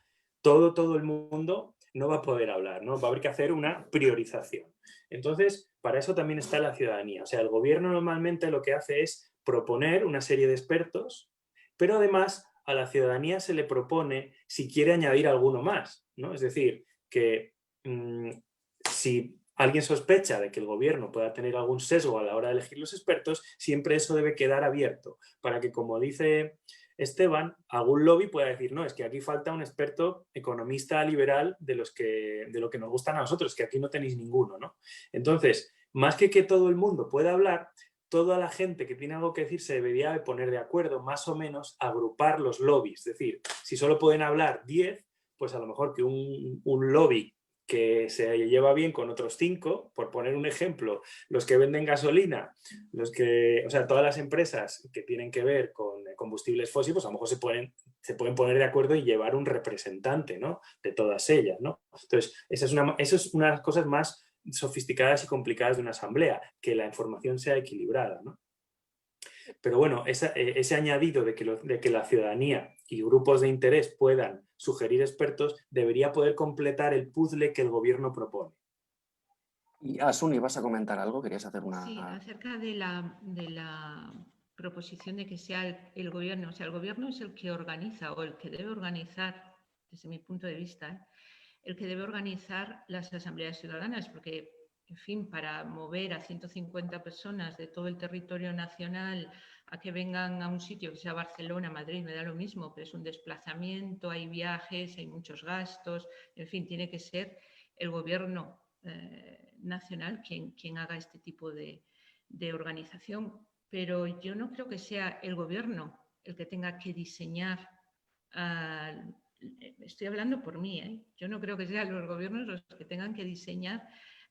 Speaker 4: Todo el mundo no va a poder hablar, ¿no? Va a haber que hacer una priorización. Entonces, para eso también está la ciudadanía. O sea, el gobierno normalmente lo que hace es proponer una serie de expertos, pero además a la ciudadanía se le propone si quiere añadir alguno más, ¿no? Es decir, que si alguien sospecha de que el gobierno pueda tener algún sesgo a la hora de elegir los expertos, siempre eso debe quedar abierto para que, como dice Esteban, algún lobby pueda decir, no, es que aquí falta un experto economista liberal de lo que nos gustan a nosotros, que aquí no tenéis ninguno, ¿no? Entonces, más que todo el mundo pueda hablar, toda la gente que tiene algo que decir se debería de poner de acuerdo, más o menos, agrupar los lobbies. Es decir, si solo pueden hablar 10, pues a lo mejor que un lobby que se lleva bien con otros 5, por poner un ejemplo, los que venden gasolina, o sea, todas las empresas que tienen que ver con combustibles fósiles, pues a lo mejor se pueden poner de acuerdo y llevar un representante, ¿no? De todas ellas, ¿no? Entonces, esa es una de las cosas más sofisticadas y complicadas de una asamblea, que la información sea equilibrada, ¿no? Pero bueno, ese añadido de que la ciudadanía y grupos de interés puedan sugerir expertos debería poder completar el puzzle que el gobierno propone.
Speaker 1: Y Asuni, ¿vas a comentar algo? ¿Querías hacer una...?
Speaker 3: Sí, acerca de la proposición de que sea el gobierno. O sea, el gobierno es el que organiza o el que debe organizar, desde mi punto de vista, el que debe organizar las asambleas ciudadanas, porque, en fin, para mover a 150 personas de todo el territorio nacional a que vengan a un sitio que sea Barcelona, Madrid, me da lo mismo, pero es un desplazamiento, hay viajes, hay muchos gastos, en fin, tiene que ser el gobierno nacional quien haga este tipo de organización. Pero yo no creo que sea el gobierno el que tenga que diseñar. Estoy hablando por mí, ¿eh? Yo no creo que sean los gobiernos los que tengan que diseñar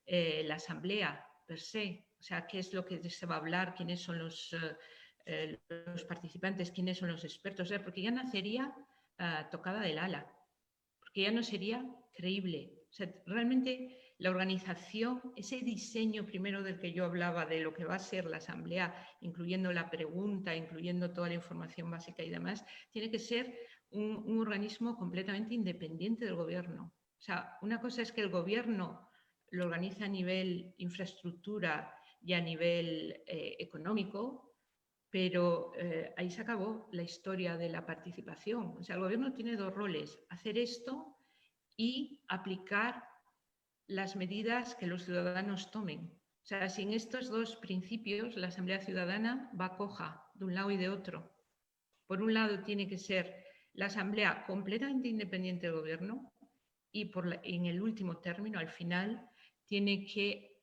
Speaker 3: la asamblea per se. O sea, qué es lo que se va a hablar, quiénes son los participantes, quiénes son los expertos. O sea, porque ya nacería tocada del ala, porque ya no sería creíble. O sea, realmente la organización, ese diseño primero del que yo hablaba, de lo que va a ser la asamblea, incluyendo la pregunta, incluyendo toda la información básica y demás, tiene que ser un organismo completamente independiente del gobierno. O sea, una cosa es que el gobierno lo organiza a nivel infraestructura y a nivel económico, pero ahí se acabó la historia de la participación. O sea, el gobierno tiene dos roles: hacer esto y aplicar las medidas que los ciudadanos tomen. O sea, sin estos dos principios, la Asamblea Ciudadana va coja de un lado y de otro. Por un lado, tiene que ser la Asamblea completamente independiente del gobierno y en el último término, al final, tiene que,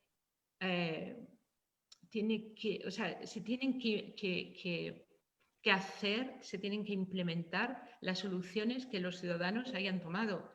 Speaker 3: o sea, se tienen que hacer, se tienen que implementar las soluciones que los ciudadanos hayan tomado.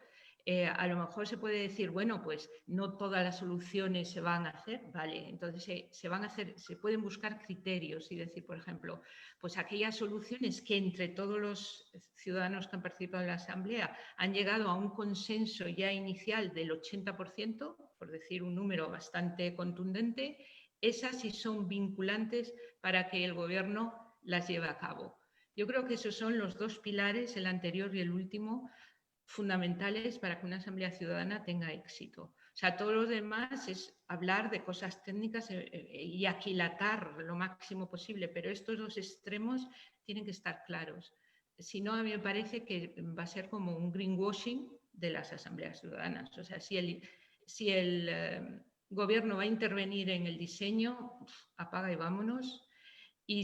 Speaker 3: A lo mejor se puede decir, bueno, pues no todas las soluciones se van a hacer, vale, entonces se pueden buscar criterios y decir, por ejemplo, pues aquellas soluciones que entre todos los ciudadanos que han participado en la Asamblea han llegado a un consenso ya inicial del 80%, por decir un número bastante contundente, esas sí son vinculantes para que el gobierno las lleve a cabo. Yo creo que esos son los dos pilares, el anterior y el último, fundamentales para que una asamblea ciudadana tenga éxito. O sea, todo lo demás es hablar de cosas técnicas y aquilatar lo máximo posible, pero estos dos extremos tienen que estar claros. Si no, a mí me parece que va a ser como un greenwashing de las asambleas ciudadanas. O sea, si el gobierno va a intervenir en el diseño, apaga y vámonos. Y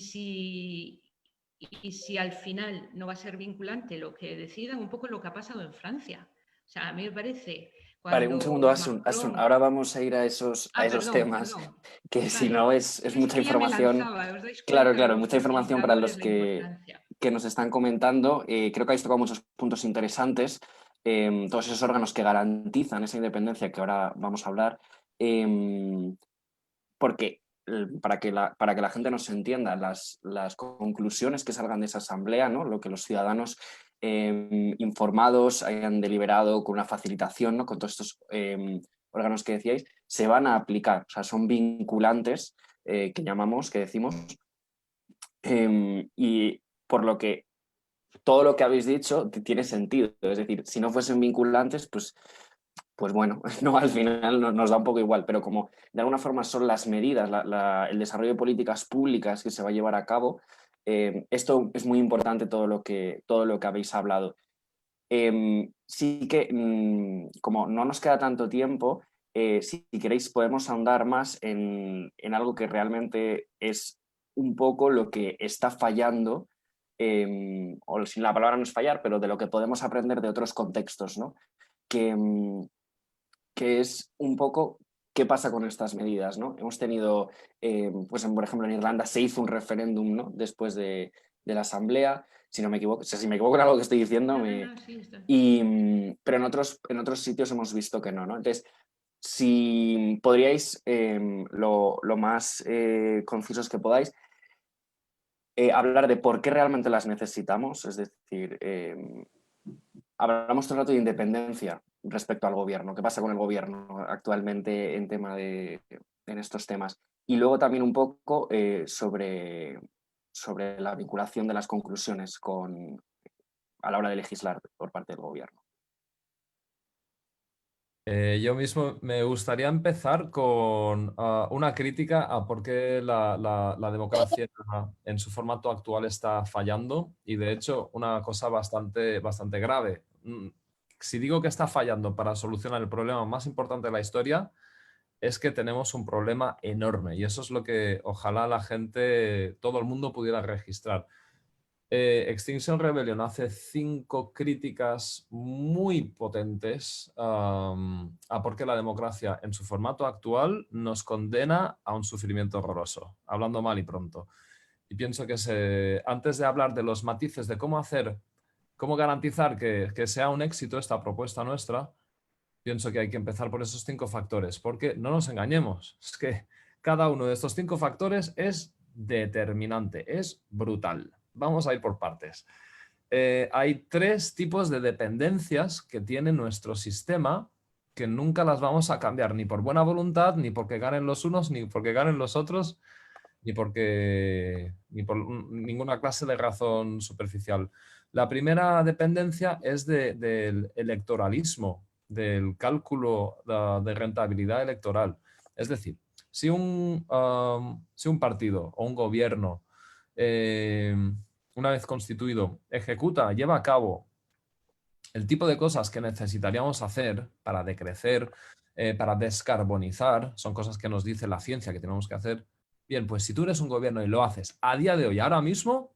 Speaker 3: si al final no va a ser vinculante lo que decidan, un poco lo que ha pasado en Francia. O sea, a mí me parece...
Speaker 1: Vale, un segundo, Asun. Ahora vamos a ir a esos temas, que vale. Si no es mucha información. Claro, mucha información para los que nos están comentando. Creo que habéis tocado muchos puntos interesantes. Todos esos órganos que garantizan esa independencia que ahora vamos a hablar. Porque para que la gente nos entienda, las conclusiones que salgan de esa asamblea, ¿no? Lo que los ciudadanos informados hayan deliberado con una facilitación, ¿no? Con todos estos órganos que decíais, se van a aplicar, o sea, son vinculantes que decimos, y por lo que todo lo que habéis dicho tiene sentido. Es decir, si no fuesen vinculantes, pues bueno, no, al final nos da un poco igual, pero como de alguna forma son las medidas, el desarrollo de políticas públicas que se va a llevar a cabo, esto es muy importante todo lo que habéis hablado. Sí que, como no nos queda tanto tiempo, si queréis podemos ahondar más en algo que realmente es un poco lo que está fallando, o sin la palabra no es fallar, pero de lo que podemos aprender de otros contextos, ¿no? Que es un poco qué pasa con estas medidas, ¿no? Hemos tenido, pues por ejemplo, en Irlanda se hizo un referéndum, ¿no? Después de la asamblea, si no me equivoco, o sea, si me equivoco en algo que estoy diciendo, pero en otros sitios hemos visto que no, ¿no? Entonces, si podríais, lo más concisos que podáis, hablar de por qué realmente las necesitamos, es decir, hablamos todo el rato de independencia respecto al gobierno. ¿Qué pasa con el gobierno actualmente en estos temas? Y luego también un poco sobre la vinculación de las conclusiones a la hora de legislar por parte del gobierno.
Speaker 2: Yo mismo me gustaría empezar con una crítica a por qué la democracia en su formato actual está fallando, y de hecho una cosa bastante grave. Si digo que está fallando para solucionar el problema más importante de la historia, es que tenemos un problema enorme, y eso es lo que ojalá la gente, todo el mundo pudiera registrar. Extinction Rebellion hace 5 críticas muy potentes a por qué la democracia en su formato actual nos condena a un sufrimiento horroroso, hablando mal y pronto. Y pienso que antes de hablar de los matices de cómo garantizar que sea un éxito esta propuesta nuestra, pienso que hay que empezar por esos 5 factores, porque no nos engañemos, es que cada uno de estos 5 factores es determinante, es brutal. Vamos a ir por partes. Hay 3 tipos de dependencias que tiene nuestro sistema que nunca las vamos a cambiar, ni por buena voluntad, ni porque ganen los unos, ni porque ganen los otros, ni por ninguna clase de razón superficial. La primera dependencia es del electoralismo, del cálculo de rentabilidad electoral. Es decir, si un partido o un gobierno, una vez constituido, lleva a cabo el tipo de cosas que necesitaríamos hacer para decrecer, para descarbonizar, son cosas que nos dice la ciencia que tenemos que hacer. Bien, pues si tú eres un gobierno y lo haces a día de hoy, ahora mismo,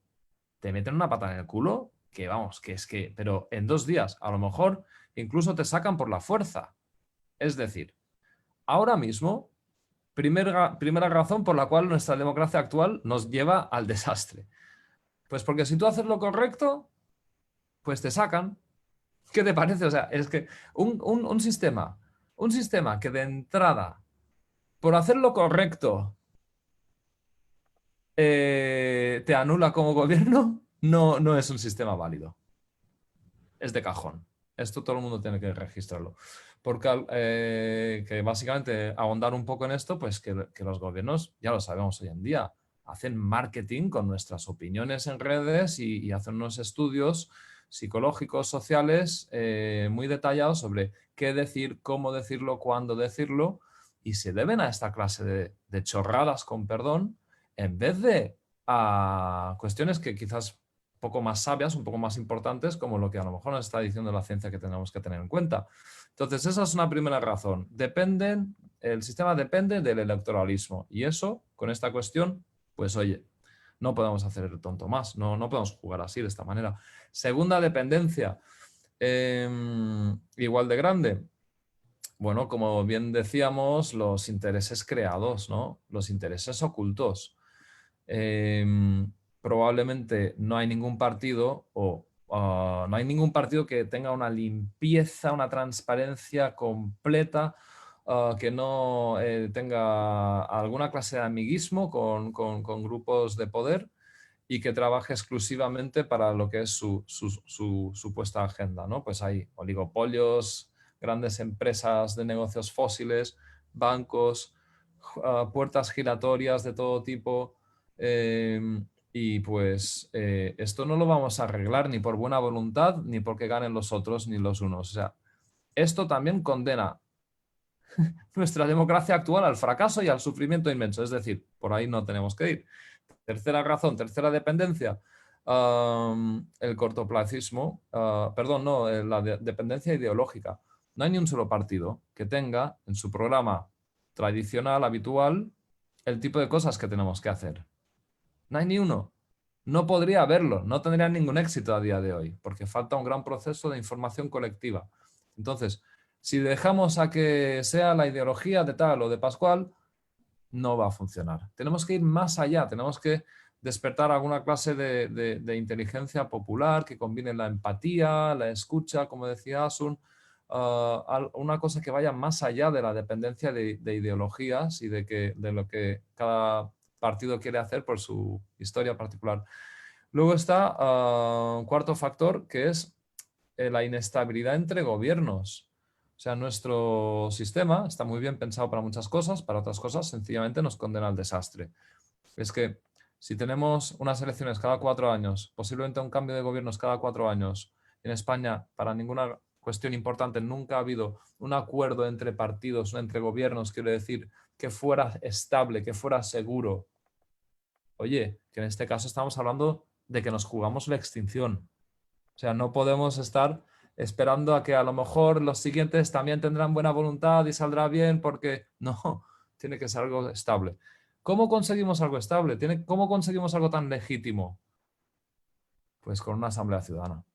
Speaker 2: te meten una pata en el culo, que vamos, pero en 2 días, a lo mejor incluso te sacan por la fuerza. Es decir, ahora mismo, primera razón por la cual nuestra democracia actual nos lleva al desastre. Pues porque si tú haces lo correcto, pues te sacan. ¿Qué te parece? O sea, es que un sistema que de entrada, por hacer lo correcto, te anula como gobierno, no es un sistema válido. Es de cajón. Esto todo el mundo tiene que registrarlo. Porque que básicamente ahondar un poco en esto, pues que los gobiernos, ya lo sabemos hoy en día, hacen marketing con nuestras opiniones en redes y hacen unos estudios psicológicos, sociales, muy detallados sobre qué decir, cómo decirlo, cuándo decirlo, y se deben a esta clase de chorradas, con perdón, en vez de a cuestiones que quizás un poco más sabias, un poco más importantes, como lo que a lo mejor nos está diciendo la ciencia que tenemos que tener en cuenta. Entonces, esa es una primera razón. El sistema depende del electoralismo, y eso, con esta cuestión, pues oye, no podemos hacer el tonto más, no podemos jugar así, de esta manera. Segunda dependencia, igual de grande. Bueno, como bien decíamos, los intereses creados, ¿no? Los intereses ocultos. Probablemente no hay ningún partido no hay ningún partido que tenga una limpieza, una transparencia completa, que no tenga alguna clase de amiguismo con grupos de poder y que trabaje exclusivamente para lo que es su supuesta agenda, ¿no? Pues hay oligopolios, grandes empresas de negocios fósiles, bancos, puertas giratorias de todo tipo, y pues esto no lo vamos a arreglar ni por buena voluntad, ni porque ganen los otros ni los unos. O sea, esto también condena nuestra democracia actual al fracaso y al sufrimiento inmenso. Es decir, por ahí no tenemos que ir. Tercera razón, tercera dependencia, el cortoplacismo, perdón, no, la dependencia ideológica. No hay ni un solo partido que tenga en su programa tradicional, habitual, el tipo de cosas que tenemos que hacer. No hay ni uno. No podría haberlo, no tendría ningún éxito a día de hoy, porque falta un gran proceso de información colectiva. Entonces, si dejamos a que sea la ideología de tal o de Pascual, no va a funcionar. Tenemos que ir más allá, tenemos que despertar alguna clase de inteligencia popular que combine la empatía, la escucha, como decía Asun, una cosa que vaya más allá de la dependencia de ideologías y de lo que cada partido quiere hacer por su historia particular. Luego está un cuarto factor, que es la inestabilidad entre gobiernos. O sea, nuestro sistema está muy bien pensado para muchas cosas, para otras cosas sencillamente nos condena al desastre. Es que si tenemos unas elecciones cada 4 años, posiblemente un cambio de gobiernos cada 4 años, en España para ninguna cuestión importante nunca ha habido un acuerdo entre partidos, entre gobiernos, quiero decir, que fuera estable, que fuera seguro. Oye, que en este caso estamos hablando de que nos jugamos la extinción. O sea, no podemos estar esperando a que a lo mejor los siguientes también tendrán buena voluntad y saldrá bien, porque no, tiene que ser algo estable. ¿Cómo conseguimos algo estable? ¿Cómo conseguimos algo tan legítimo? Pues con una asamblea ciudadana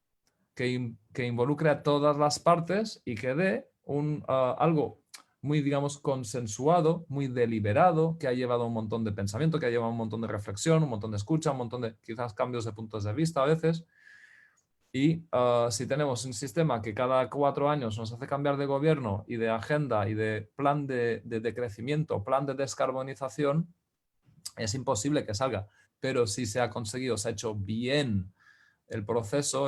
Speaker 2: que involucre a todas las partes y que dé algo muy, digamos, consensuado, muy deliberado, que ha llevado un montón de pensamiento, que ha llevado un montón de reflexión, un montón de escucha, un montón de quizás cambios de puntos de vista a veces. Y si tenemos un sistema que cada 4 años nos hace cambiar de gobierno y de agenda y de plan de crecimiento, plan de descarbonización, es imposible que salga. Pero si se ha conseguido, se ha hecho bien el proceso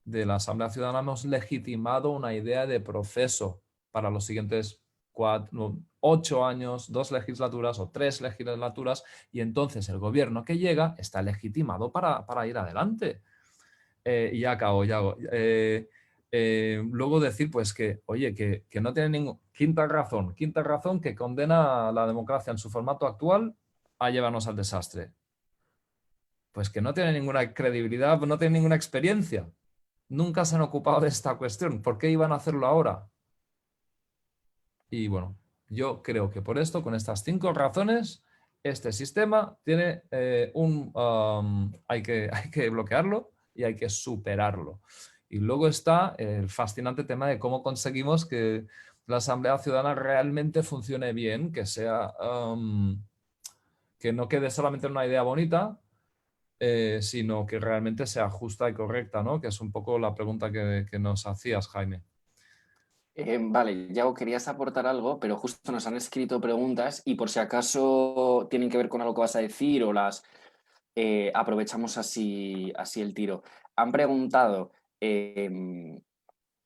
Speaker 2: de la Asamblea Ciudadana, hemos legitimado una idea de proceso para los siguientes 8 años, 2 legislaturas o 3 legislaturas, y entonces el gobierno que llega está legitimado para ir adelante. Y ya acabo, ya hago. Luego decir, pues que, oye, que no tiene ningún... Quinta razón que condena a la democracia en su formato actual a llevarnos al desastre. Pues que no tiene ninguna credibilidad, no tiene ninguna experiencia. Nunca se han ocupado de esta cuestión. ¿Por qué iban a hacerlo ahora? Y bueno, yo creo que por esto, con estas 5 razones, este sistema tiene hay que bloquearlo y hay que superarlo. Y luego está el fascinante tema de cómo conseguimos que la Asamblea Ciudadana realmente funcione bien, que sea que no quede solamente en una idea bonita, sino que realmente sea justa y correcta, ¿no? Que es un poco la pregunta que nos hacías, Jaime.
Speaker 1: Vale, Yago, querías aportar algo, pero justo nos han escrito preguntas y por si acaso tienen que ver con algo que vas a decir o las aprovechamos así el tiro. Han preguntado,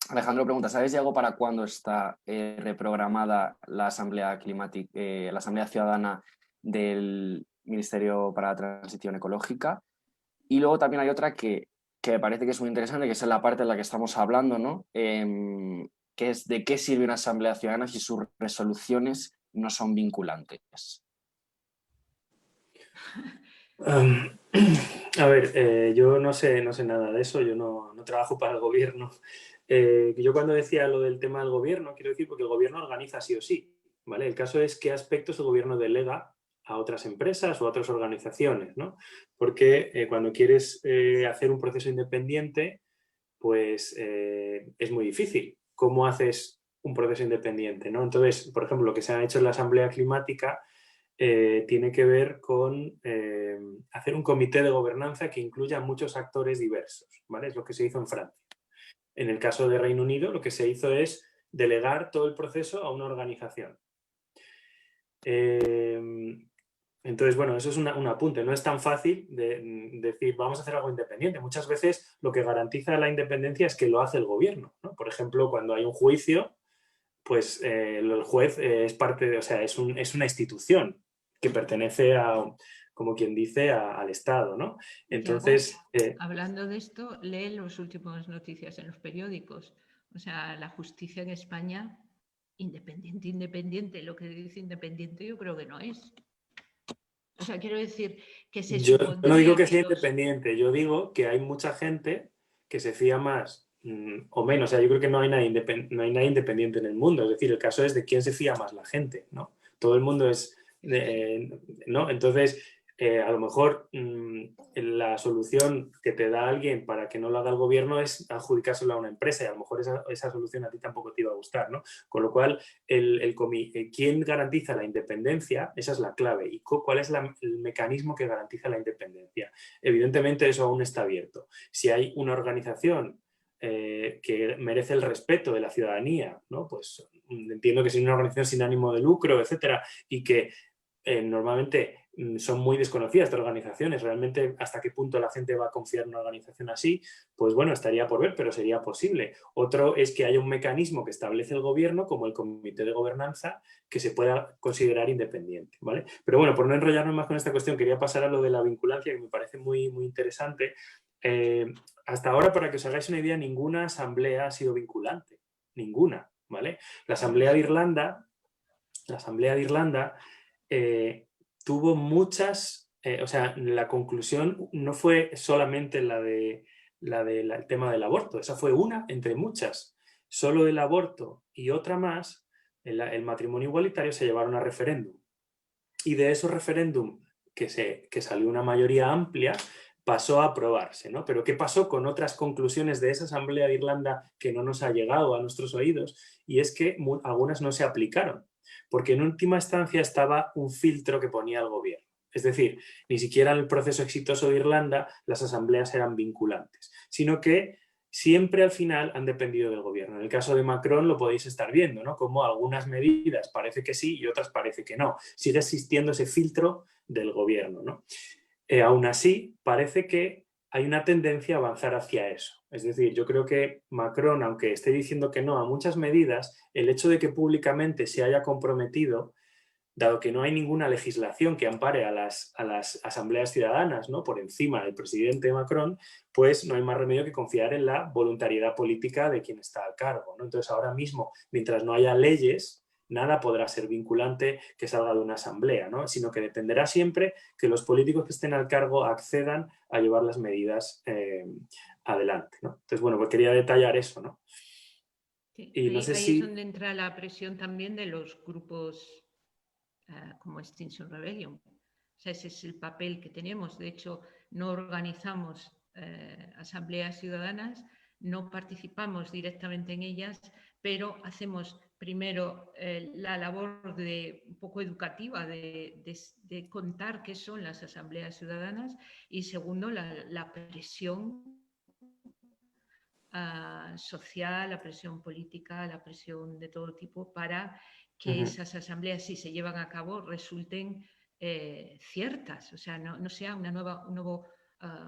Speaker 1: Alejandro pregunta, ¿sabes, Yago, para cuándo está reprogramada la Asamblea la Asamblea Ciudadana del Ministerio para la Transición Ecológica? Y luego también hay otra que me parece que es muy interesante, que es la parte en la que estamos hablando, ¿no? Que es de qué sirve una Asamblea Ciudadana si sus resoluciones no son vinculantes.
Speaker 4: A ver, yo no sé nada de eso, yo no trabajo para el gobierno. Yo cuando decía lo del tema del gobierno, quiero decir porque el gobierno organiza sí o sí, ¿vale? El caso es qué aspectos el gobierno delega a otras empresas o a otras organizaciones, ¿no? Porque cuando quieres hacer un proceso independiente, pues es muy difícil. ¿Cómo haces un proceso independiente, ¿no? Entonces, por ejemplo, lo que se ha hecho en la Asamblea Climática tiene que ver con hacer un comité de gobernanza que incluya muchos actores diversos, ¿vale? Es lo que se hizo en Francia. En el caso de Reino Unido, lo que se hizo es delegar todo el proceso a una organización. Entonces, bueno, eso es un apunte. No es tan fácil de decir, vamos a hacer algo independiente. Muchas veces lo que garantiza la independencia es que lo hace el gobierno, ¿no? Por ejemplo, cuando hay un juicio, pues el juez es parte de, o sea, es una institución que pertenece a, como quien dice, al Estado, ¿no? Entonces...
Speaker 3: hablando de esto, lee las últimas noticias en los periódicos. O sea, la justicia en España, independiente, lo que dice independiente yo creo que no es. O sea, quiero decir que se supondría...
Speaker 4: Yo no digo que sea independiente, yo digo que hay mucha gente que se fía más o menos. O sea, yo creo que no hay nadie independiente en el mundo. Es decir, el caso es de quién se fía más la gente, ¿no? Todo el mundo es... ¿no? Entonces, a lo mejor la solución que te da alguien para que no lo haga el gobierno es adjudicárselo a una empresa y a lo mejor esa solución a ti tampoco te iba a gustar, ¿no? Con lo cual, ¿quién garantiza la independencia? Esa es la clave. ¿Y cuál es el mecanismo que garantiza la independencia? Evidentemente eso aún está abierto. Si hay una organización que merece el respeto de la ciudadanía, ¿no? Pues entiendo que si es una organización sin ánimo de lucro, etcétera, y que normalmente son muy desconocidas estas organizaciones, realmente hasta qué punto la gente va a confiar en una organización así, pues bueno, estaría por ver, pero sería posible. Otro es que haya un mecanismo que establece el gobierno, como el comité de gobernanza, que se pueda considerar independiente, ¿vale? Pero bueno, por no enrollarnos más con esta cuestión, quería pasar a lo de la vinculancia, que me parece muy, muy interesante. Hasta ahora, para que os hagáis una idea, ninguna asamblea ha sido vinculante, ninguna, ¿vale? La Asamblea de Irlanda tuvo muchas, o sea, la conclusión no fue solamente el tema del aborto, esa fue una entre muchas. Solo el aborto y otra más, el matrimonio igualitario, se llevaron a referéndum. Y de esos referéndum que salió una mayoría amplia, pasó a aprobarse, ¿no? Pero ¿qué pasó con otras conclusiones de esa Asamblea de Irlanda que no nos ha llegado a nuestros oídos? Y es que algunas no se aplicaron, porque en última instancia estaba un filtro que ponía el gobierno. Es decir, ni siquiera en el proceso exitoso de Irlanda las asambleas eran vinculantes, sino que siempre al final han dependido del gobierno. En el caso de Macron lo podéis estar viendo, ¿no? Como algunas medidas parece que sí y otras parece que no. Sigue existiendo ese filtro del gobierno, ¿no? Aún así, parece que hay una tendencia a avanzar hacia eso. Es decir, yo creo que Macron, aunque esté diciendo que no a muchas medidas, el hecho de que públicamente se haya comprometido, dado que no hay ninguna legislación que ampare a las asambleas ciudadanas, ¿no?, por encima del presidente Macron, pues no hay más remedio que confiar en la voluntariedad política de quien está al cargo, ¿no? Entonces, ahora mismo, mientras no haya leyes, nada podrá ser vinculante que salga de una asamblea, ¿no?, sino que dependerá siempre que los políticos que estén al cargo accedan a llevar las medidas adelante, ¿no? Entonces, bueno, pues quería detallar eso, ¿no?
Speaker 3: Sí,
Speaker 4: Y no sé
Speaker 3: ahí es
Speaker 4: si...
Speaker 3: donde entra la presión también de los grupos como Extinction Rebellion. O sea, ese es el papel que tenemos. De hecho, no organizamos asambleas ciudadanas, no participamos directamente en ellas, pero hacemos primero la labor un poco educativa de contar qué son las asambleas ciudadanas y segundo, la presión social, la presión política, la presión de todo tipo para que esas asambleas, si se llevan a cabo, resulten ciertas, o sea, no sea un nuevo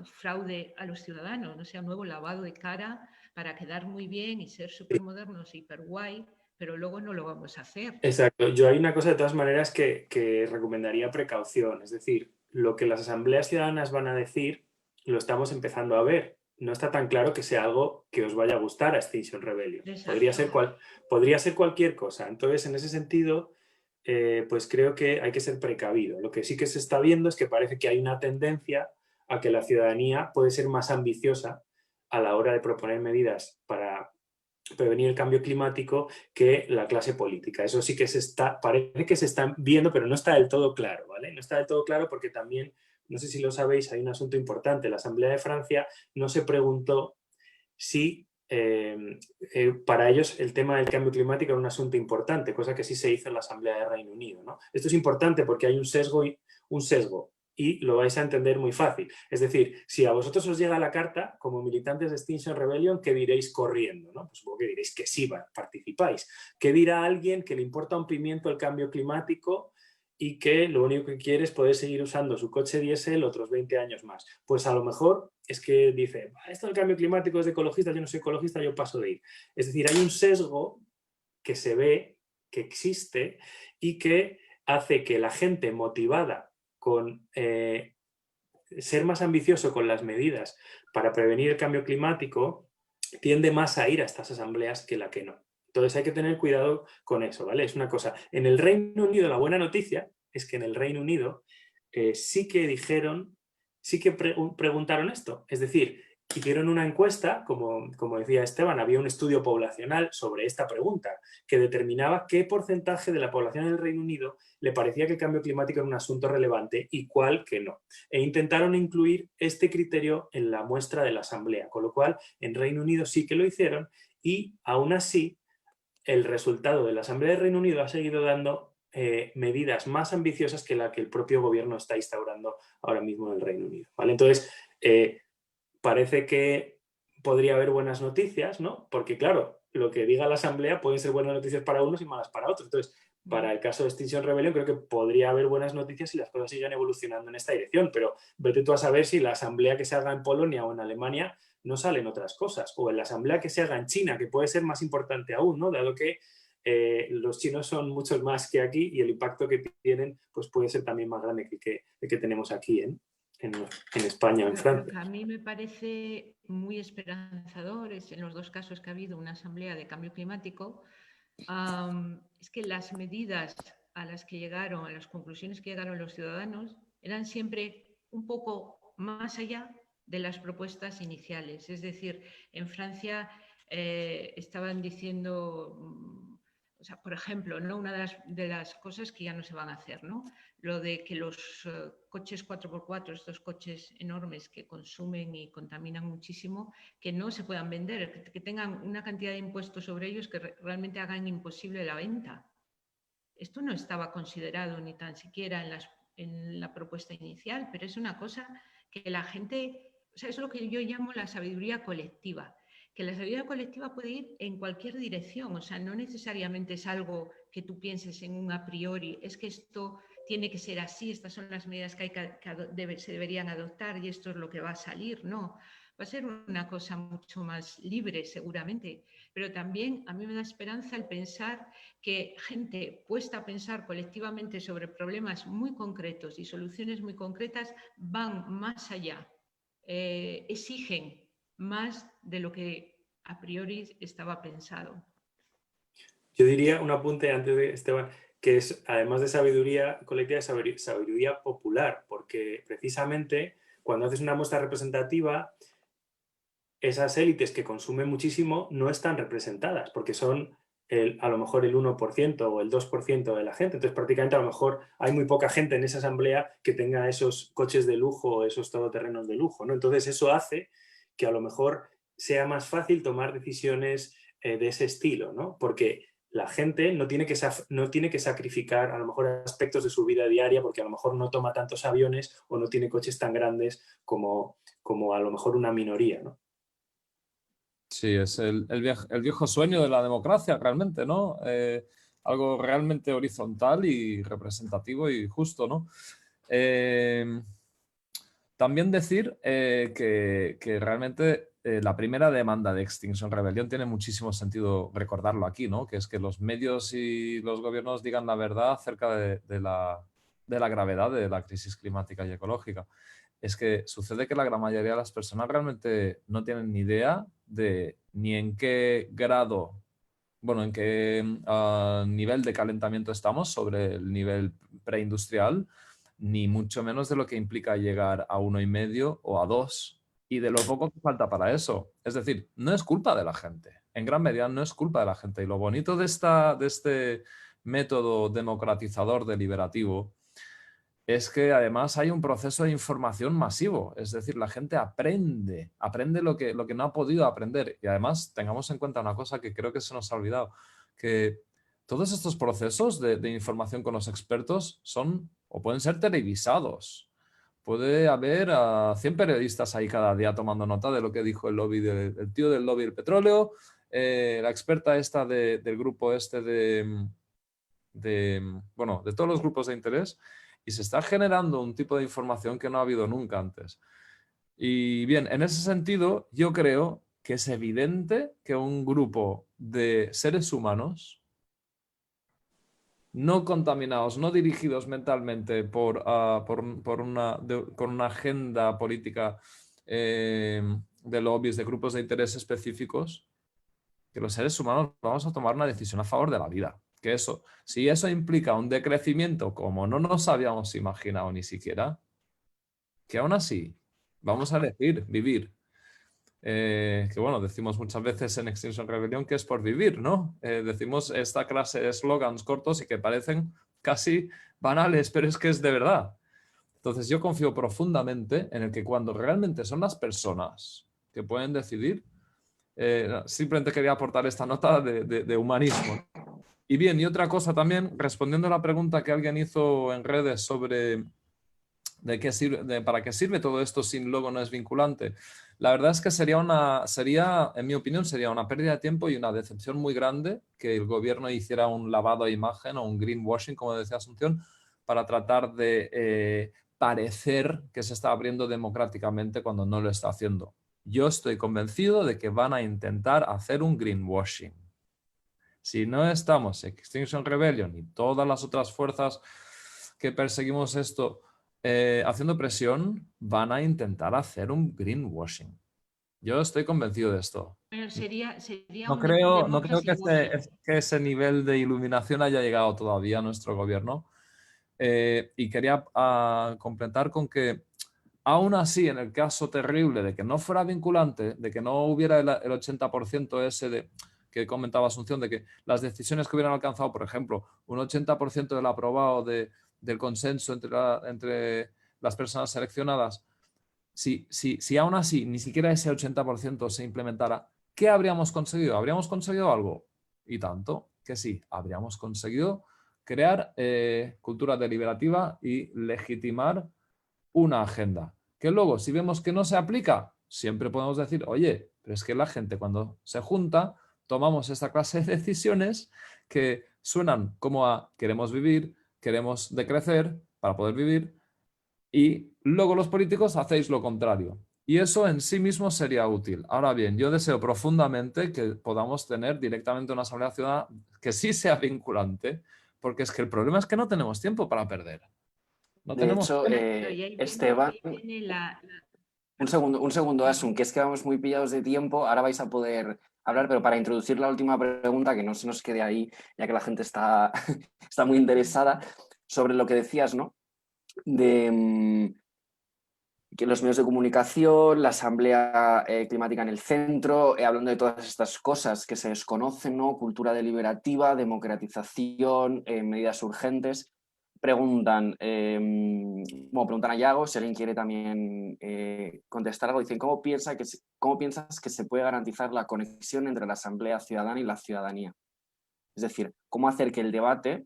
Speaker 3: fraude a los ciudadanos, no sea un nuevo lavado de cara para quedar muy bien y ser súper modernos, hiper guay, pero luego no lo vamos a hacer.
Speaker 4: Exacto. Yo hay una cosa de todas maneras que recomendaría precaución, es decir, lo que las asambleas ciudadanas van a decir lo estamos empezando a ver. No está tan claro que sea algo que os vaya a gustar a Extinction Rebellion. Podría ser cualquier cosa. Entonces, en ese sentido, pues creo que hay que ser precavido. Lo que sí que se está viendo es que parece que hay una tendencia a que la ciudadanía puede ser más ambiciosa a la hora de proponer medidas para prevenir el cambio climático que la clase política. Eso sí que parece que se está viendo, pero no está del todo claro, ¿vale? No está del todo claro porque también, no sé si lo sabéis, hay un asunto importante. La Asamblea de Francia no se preguntó si para ellos el tema del cambio climático era un asunto importante, cosa que sí se hizo en la Asamblea de Reino Unido, ¿no? Esto es importante porque hay un sesgo y lo vais a entender muy fácil. Es decir, si a vosotros os llega la carta, como militantes de Extinction Rebellion, ¿qué diréis corriendo, ¿no? Pues supongo que diréis que sí, participáis. ¿Qué dirá alguien que le importa un pimiento el cambio climático y que lo único que quiere es poder seguir usando su coche diésel otros 20 años más? Pues a lo mejor es que dice, esto del cambio climático es de ecologistas, yo no soy ecologista, yo paso de ir. Es decir, hay un sesgo que se ve, que existe y que hace que la gente motivada con ser más ambicioso con las medidas para prevenir el cambio climático tiende más a ir a estas asambleas que la que no. Entonces hay que tener cuidado con eso, ¿vale? Es una cosa. En el Reino Unido, la buena noticia es que en el Reino Unido sí que dijeron, sí que preguntaron esto. Es decir, hicieron una encuesta, como decía Esteban, había un estudio poblacional sobre esta pregunta que determinaba qué porcentaje de la población del Reino Unido le parecía que el cambio climático era un asunto relevante y cuál que no. E intentaron incluir este criterio en la muestra de la Asamblea, con lo cual en Reino Unido sí que lo hicieron y aún así el resultado de la Asamblea de Reino Unido ha seguido dando medidas más ambiciosas que la que el propio gobierno está instaurando ahora mismo en el Reino Unido, ¿vale? Entonces, parece que podría haber buenas noticias, ¿no? Porque, claro, lo que diga la Asamblea pueden ser buenas noticias para unos y malas para otros. Entonces, para el caso de Extinction Rebellion creo que podría haber buenas noticias si las cosas siguen evolucionando en esta dirección, pero vete tú a saber si la asamblea que se haga en Polonia o en Alemania no salen otras cosas, o en la asamblea que se haga en China, que puede ser más importante aún, ¿no? Dado que los chinos son muchos más que aquí y el impacto que tienen pues puede ser también más grande que el que tenemos aquí en España o en Francia.
Speaker 3: Lo que a mí me parece muy esperanzador es en los dos casos que ha habido una asamblea de cambio climático, es que las medidas a las que llegaron, a las conclusiones que llegaron los ciudadanos, eran siempre un poco más allá de las propuestas iniciales. Es decir, en Francia estaban diciendo, o sea, por ejemplo, ¿no? Una de las cosas que ya no se van a hacer, ¿no? Lo de que los coches 4x4, estos coches enormes que consumen y contaminan muchísimo, que no se puedan vender, que tengan una cantidad de impuestos sobre ellos que realmente hagan imposible la venta. Esto no estaba considerado ni tan siquiera en la propuesta inicial, pero es una cosa que la gente, o sea, es lo que yo llamo la sabiduría colectiva, que la sabiduría colectiva puede ir en cualquier dirección, o sea, no necesariamente es algo que tú pienses en un a priori, es que esto tiene que ser así, estas son las medidas que, se deberían adoptar y esto es lo que va a salir. No, va a ser una cosa mucho más libre seguramente, pero también a mí me da esperanza el pensar que gente puesta a pensar colectivamente sobre problemas muy concretos y soluciones muy concretas van más allá, exigen más de lo que a priori estaba pensado.
Speaker 4: Yo diría un apunte antes de Esteban, que es, además de sabiduría colectiva, sabiduría popular, porque precisamente cuando haces una muestra representativa, esas élites que consumen muchísimo no están representadas, porque son a lo mejor el 1% o el 2% de la gente. Entonces, prácticamente a lo mejor hay muy poca gente en esa asamblea que tenga esos coches de lujo o esos todoterrenos de lujo, ¿no? Entonces, eso hace que a lo mejor sea más fácil tomar decisiones de ese estilo, ¿no? Porque la gente no tiene que sacrificar a lo mejor aspectos de su vida diaria porque a lo mejor no toma tantos aviones o no tiene coches tan grandes como a lo mejor una minoría, ¿no?
Speaker 2: Sí, es el viejo sueño de la democracia realmente, ¿no? Algo realmente horizontal y representativo y justo, ¿no? También decir que realmente la primera demanda de Extinction Rebellion tiene muchísimo sentido recordarlo aquí, ¿no? Que es que los medios y los gobiernos digan la verdad acerca de la gravedad de la crisis climática y ecológica. Es que sucede que la gran mayoría de las personas realmente no tienen ni idea de ni en qué grado, bueno, en qué nivel de calentamiento estamos sobre el nivel preindustrial, ni mucho menos de lo que implica llegar a 1,5 o a 2 y de lo poco que falta para eso. Es decir, no es culpa de la gente. En gran medida no es culpa de la gente. Y lo bonito de este método democratizador deliberativo es que además hay un proceso de información masivo, es decir, la gente aprende lo que no ha podido aprender. Y además tengamos en cuenta una cosa que creo que se nos ha olvidado, que todos estos procesos de información con los expertos son o pueden ser televisados. Puede haber a 100 periodistas ahí cada día tomando nota de lo que dijo el lobby el tío del lobby del petróleo, la experta esta del grupo este bueno, de todos los grupos de interés. Y se está generando un tipo de información que no ha habido nunca antes. Y bien, en ese sentido, yo creo que es evidente que un grupo de seres humanos no contaminados, no dirigidos mentalmente con una agenda política de lobbies, de grupos de interés específicos, que los seres humanos vamos a tomar una decisión a favor de la vida. Que eso, si eso implica un decrecimiento como no nos habíamos imaginado ni siquiera, que aún así vamos a elegir vivir. Que bueno, decimos muchas veces en Extinction Rebellion que es por vivir, ¿no? Decimos esta clase de slogans cortos y que parecen casi banales, pero es que es de verdad. Entonces yo confío profundamente en el que cuando realmente son las personas que pueden decidir, simplemente quería aportar esta nota de humanismo. Y bien, y otra cosa también, respondiendo a la pregunta que alguien hizo en redes sobre para qué sirve todo esto si luego no es vinculante. La verdad es que en mi opinión, sería una pérdida de tiempo y una decepción muy grande que el gobierno hiciera un lavado de imagen o un greenwashing, como decía Asunción, para tratar de parecer que se está abriendo democráticamente cuando no lo está haciendo. Yo estoy convencido de que van a intentar hacer un greenwashing. Si no estamos Extinction Rebellion y todas las otras fuerzas que perseguimos esto haciendo presión, van a intentar hacer un greenwashing. Yo estoy convencido de esto.
Speaker 3: Pero sería
Speaker 2: No creo que ese nivel de iluminación haya llegado todavía a nuestro gobierno. Y quería completar con que aún así, en el caso terrible de que no fuera vinculante, de que no hubiera el 80% ese que comentaba Asunción, de que las decisiones que hubieran alcanzado, por ejemplo, un 80% del aprobado del consenso entre las personas seleccionadas, si aún así ni siquiera ese 80% se implementara, ¿qué habríamos conseguido? ¿Habríamos conseguido algo? Y tanto que sí, habríamos conseguido crear cultura deliberativa y legitimar una agenda. Que luego, si vemos que no se aplica, siempre podemos decir, oye, pero es que la gente cuando se junta, tomamos esta clase de decisiones que suenan como a queremos vivir, queremos decrecer para poder vivir, y luego los políticos hacéis lo contrario. Y eso en sí mismo sería útil. Ahora bien, yo deseo profundamente que podamos tener directamente una asamblea ciudadana que sí sea vinculante, porque es que el problema es que no tenemos tiempo para perder. No
Speaker 1: De
Speaker 2: tenemos
Speaker 1: hecho,
Speaker 2: tiempo.
Speaker 3: Claro, y
Speaker 1: Esteban,
Speaker 3: ahí viene
Speaker 1: un segundo, Asun, que es que vamos muy pillados de tiempo. Ahora vais a poder hablar, pero para introducir la última pregunta, que no se nos quede ahí, ya que la gente está, está muy interesada, sobre lo que decías, ¿no? De que los medios de comunicación, la asamblea climática en el centro, hablando de todas estas cosas que se desconocen, ¿no? Cultura deliberativa, democratización, medidas urgentes. Preguntan a Yago, si alguien quiere también contestar algo, dicen, ¿cómo piensas que se puede garantizar la conexión entre la asamblea ciudadana y la ciudadanía? Es decir, ¿cómo hacer que el debate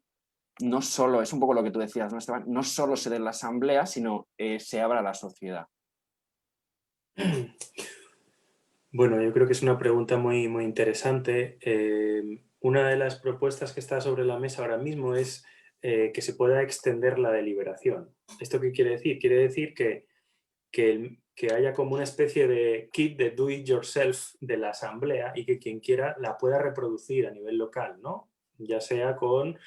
Speaker 1: no solo, es un poco lo que tú decías, ¿no, Esteban? No solo se dé en la asamblea, sino se abra a la sociedad?
Speaker 4: Bueno, yo creo que es una pregunta muy, muy interesante. Una de las propuestas que está sobre la mesa ahora mismo es que se pueda extender la deliberación. ¿Esto qué quiere decir? Quiere decir que haya como una especie de kit de do it yourself de la asamblea y que quien quiera la pueda reproducir a nivel local, ¿no? Ya sea con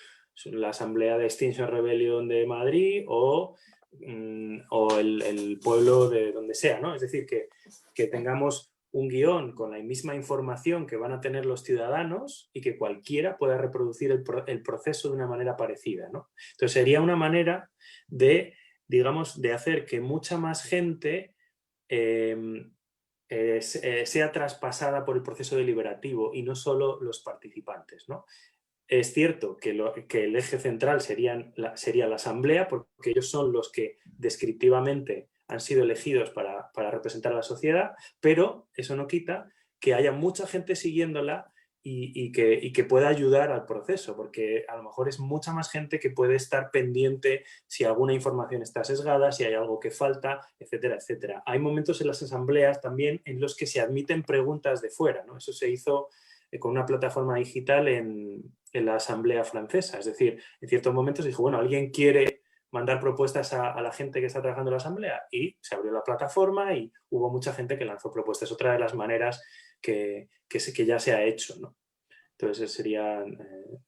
Speaker 4: la asamblea de Extinction Rebellion de Madrid o el pueblo de donde sea, ¿no? Es decir, que tengamos un guión con la misma información que van a tener los ciudadanos y que cualquiera pueda reproducir el proceso de una manera parecida, ¿no? Entonces sería una manera de, digamos, de hacer que mucha más gente sea traspasada por el proceso deliberativo y no solo los participantes, ¿no? Es cierto que el eje central sería la asamblea, porque ellos son los que descriptivamente han sido elegidos para representar a la sociedad, pero eso no quita que haya mucha gente siguiéndola y que pueda ayudar al proceso, porque a lo mejor es mucha más gente que puede estar pendiente si alguna información está sesgada, si hay algo que falta, etcétera, etcétera. Hay momentos en las asambleas también en los que se admiten preguntas de fuera, ¿no? Eso se hizo con una plataforma digital en la Asamblea Francesa. Es decir, en ciertos momentos dijo, bueno, ¿alguien quiere mandar propuestas a la gente que está trabajando en la Asamblea? Y se abrió la plataforma y hubo mucha gente que lanzó propuestas. Otra de las maneras que ya se ha hecho, ¿no? Entonces serían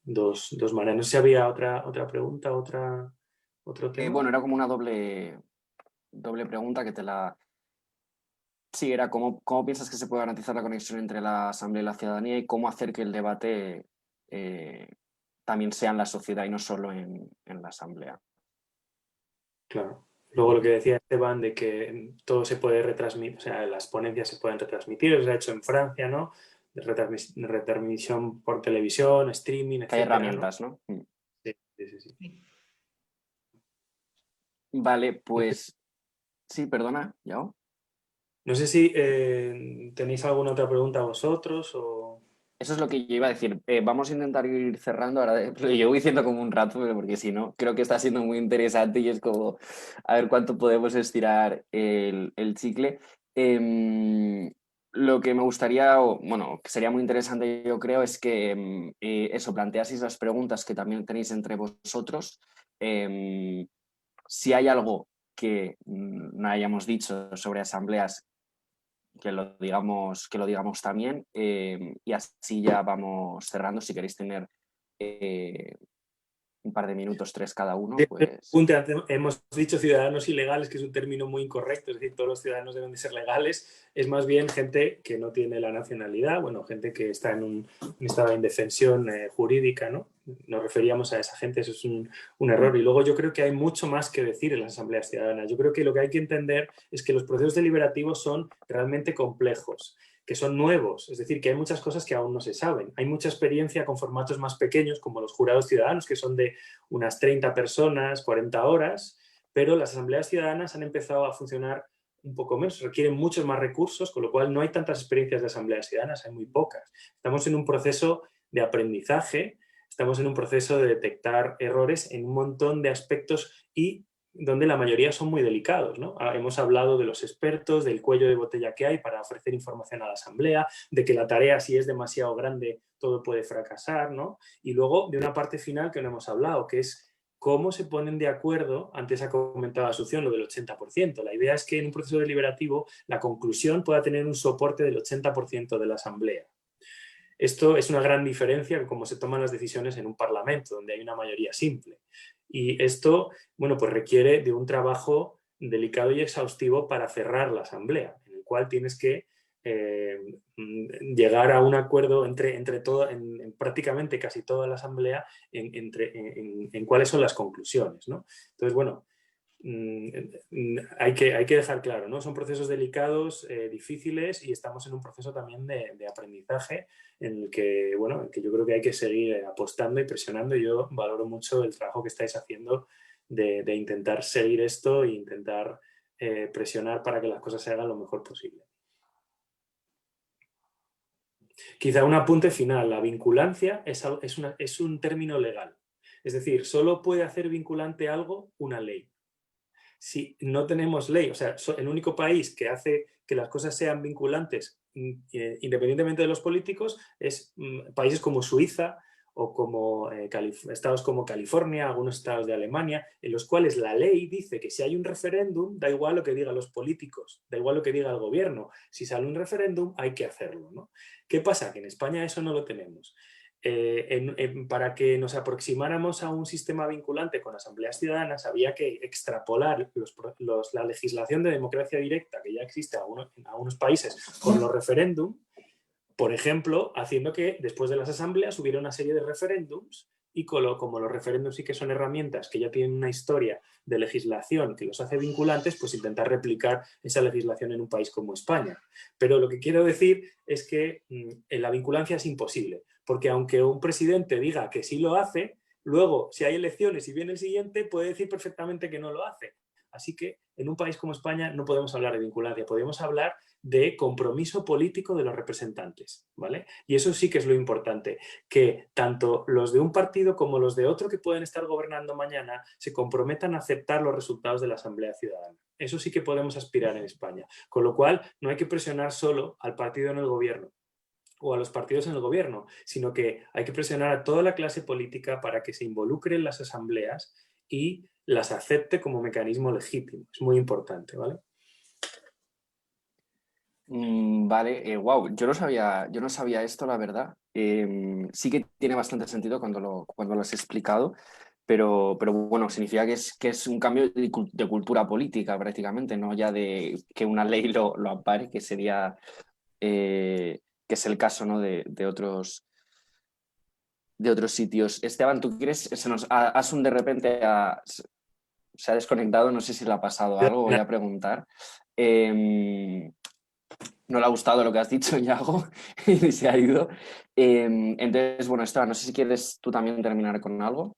Speaker 4: dos maneras. No sé si había otra pregunta, otro tema.
Speaker 1: Bueno, era como una doble pregunta que te la... Sí, era cómo piensas que se puede garantizar la conexión entre la asamblea y la ciudadanía y cómo hacer que el debate también sea en la sociedad y no solo en la asamblea.
Speaker 4: Claro. Luego lo que decía Esteban de que todo se puede retransmitir, o sea, las ponencias se pueden retransmitir, eso se ha hecho en Francia, ¿no? Retransmisión por televisión, streaming,
Speaker 1: Que hay
Speaker 4: etcétera,
Speaker 1: herramientas, ¿no?
Speaker 4: Sí, sí, sí.
Speaker 1: Vale, pues... Sí, perdona, ¿Yao?
Speaker 4: No sé si tenéis alguna otra pregunta vosotros o...
Speaker 1: Eso es lo que yo iba a decir. Vamos a intentar ir cerrando. Ahora lo llevo diciendo como un rato, pero porque si no, creo que está siendo muy interesante y es como a ver cuánto podemos estirar el chicle. Lo que me gustaría, bueno, que sería muy interesante, yo creo, es que eso, planteaseis las preguntas que también tenéis entre vosotros. Si hay algo que no hayamos dicho sobre asambleas que lo digamos también y así ya vamos cerrando. Si queréis tener un par de minutos, 3 cada uno, pues...
Speaker 4: Hemos dicho ciudadanos ilegales, que es un término muy incorrecto, es decir, todos los ciudadanos deben de ser legales, es más bien gente que no tiene la nacionalidad, bueno, gente que está en un estado de indefensión jurídica, ¿no? Nos referíamos a esa gente, eso es un error. Y luego yo creo que hay mucho más que decir en las asambleas ciudadanas. Yo creo que lo que hay que entender es que los procesos deliberativos son realmente complejos, que son nuevos, es decir, que hay muchas cosas que aún no se saben. Hay mucha experiencia con formatos más pequeños, como los jurados ciudadanos, que son de unas 30 personas, 40 horas, pero las asambleas ciudadanas han empezado a funcionar un poco menos, requieren muchos más recursos, con lo cual no hay tantas experiencias de asambleas ciudadanas, hay muy pocas. Estamos en un proceso de aprendizaje, estamos en un proceso de detectar errores en un montón de aspectos y donde la mayoría son muy delicados, ¿no? Hemos hablado de los expertos, del cuello de botella que hay para ofrecer información a la asamblea, de que la tarea, si es demasiado grande, todo puede fracasar, ¿no? Y luego de una parte final que no hemos hablado, que es cómo se ponen de acuerdo. Antes ha comentado Asunción lo del 80%. La idea es que en un proceso deliberativo la conclusión pueda tener un soporte del 80% de la asamblea. Esto es una gran diferencia con cómo se toman las decisiones en un parlamento, donde hay una mayoría simple. Y esto, bueno, pues requiere de un trabajo delicado y exhaustivo para cerrar la asamblea, en el cual tienes que llegar a un acuerdo entre en prácticamente casi toda la asamblea en cuáles son las conclusiones, ¿no? Entonces, bueno, hay que dejar claro, ¿no? Son procesos delicados, difíciles, y estamos en un proceso también de aprendizaje en el que, bueno, en que yo creo que hay que seguir apostando y presionando. Yo valoro mucho el trabajo que estáis haciendo de intentar seguir esto e intentar presionar para que las cosas se hagan lo mejor posible. Quizá un apunte final. La vinculancia es un término legal. Es decir, solo puede hacer vinculante algo una ley. Si no tenemos ley, o sea, el único país que hace que las cosas sean vinculantes independientemente de los políticos es países como Suiza o como estados como California, algunos estados de Alemania, en los cuales la ley dice que si hay un referéndum, da igual lo que digan los políticos, da igual lo que diga el gobierno, si sale un referéndum hay que hacerlo, ¿no? ¿Qué pasa? Que en España eso no lo tenemos. Para que nos aproximáramos a un sistema vinculante con asambleas ciudadanas había que extrapolar la legislación de democracia directa que ya existe en algunos países con los referéndum, por ejemplo, haciendo que después de las asambleas hubiera una serie de referéndums y como los referéndums sí que son herramientas que ya tienen una historia de legislación que los hace vinculantes, pues intentar replicar esa legislación en un país como España. Pero lo que quiero decir es que la vinculancia es imposible, porque aunque un presidente diga que sí lo hace, luego si hay elecciones y viene el siguiente puede decir perfectamente que no lo hace. Así que en un país como España no podemos hablar de vinculancia, podemos hablar de compromiso político de los representantes, ¿vale? Y eso sí que es lo importante, que tanto los de un partido como los de otro que pueden estar gobernando mañana se comprometan a aceptar los resultados de la Asamblea Ciudadana. Eso sí que podemos aspirar en España. Con lo cual, no hay que presionar solo al partido en el gobierno o a los partidos en el gobierno, sino que hay que presionar a toda la clase política para que se involucre en las asambleas y las acepte como mecanismo legítimo. Es muy importante, ¿vale?
Speaker 1: Vale, wow, yo no sabía esto, la verdad. Sí que tiene bastante sentido cuando lo has explicado, pero bueno, significa que es un cambio de cultura política prácticamente, no ya de que una ley lo ampare, que sería, que es el caso, ¿no? de otros sitios. Esteban, ¿tú quieres? Asun de repente se ha desconectado, no sé si le ha pasado algo, voy a preguntar. No le ha gustado lo que has dicho, Yago, y se ha ido. Entonces, bueno, Esteban, no sé si quieres tú también terminar con algo.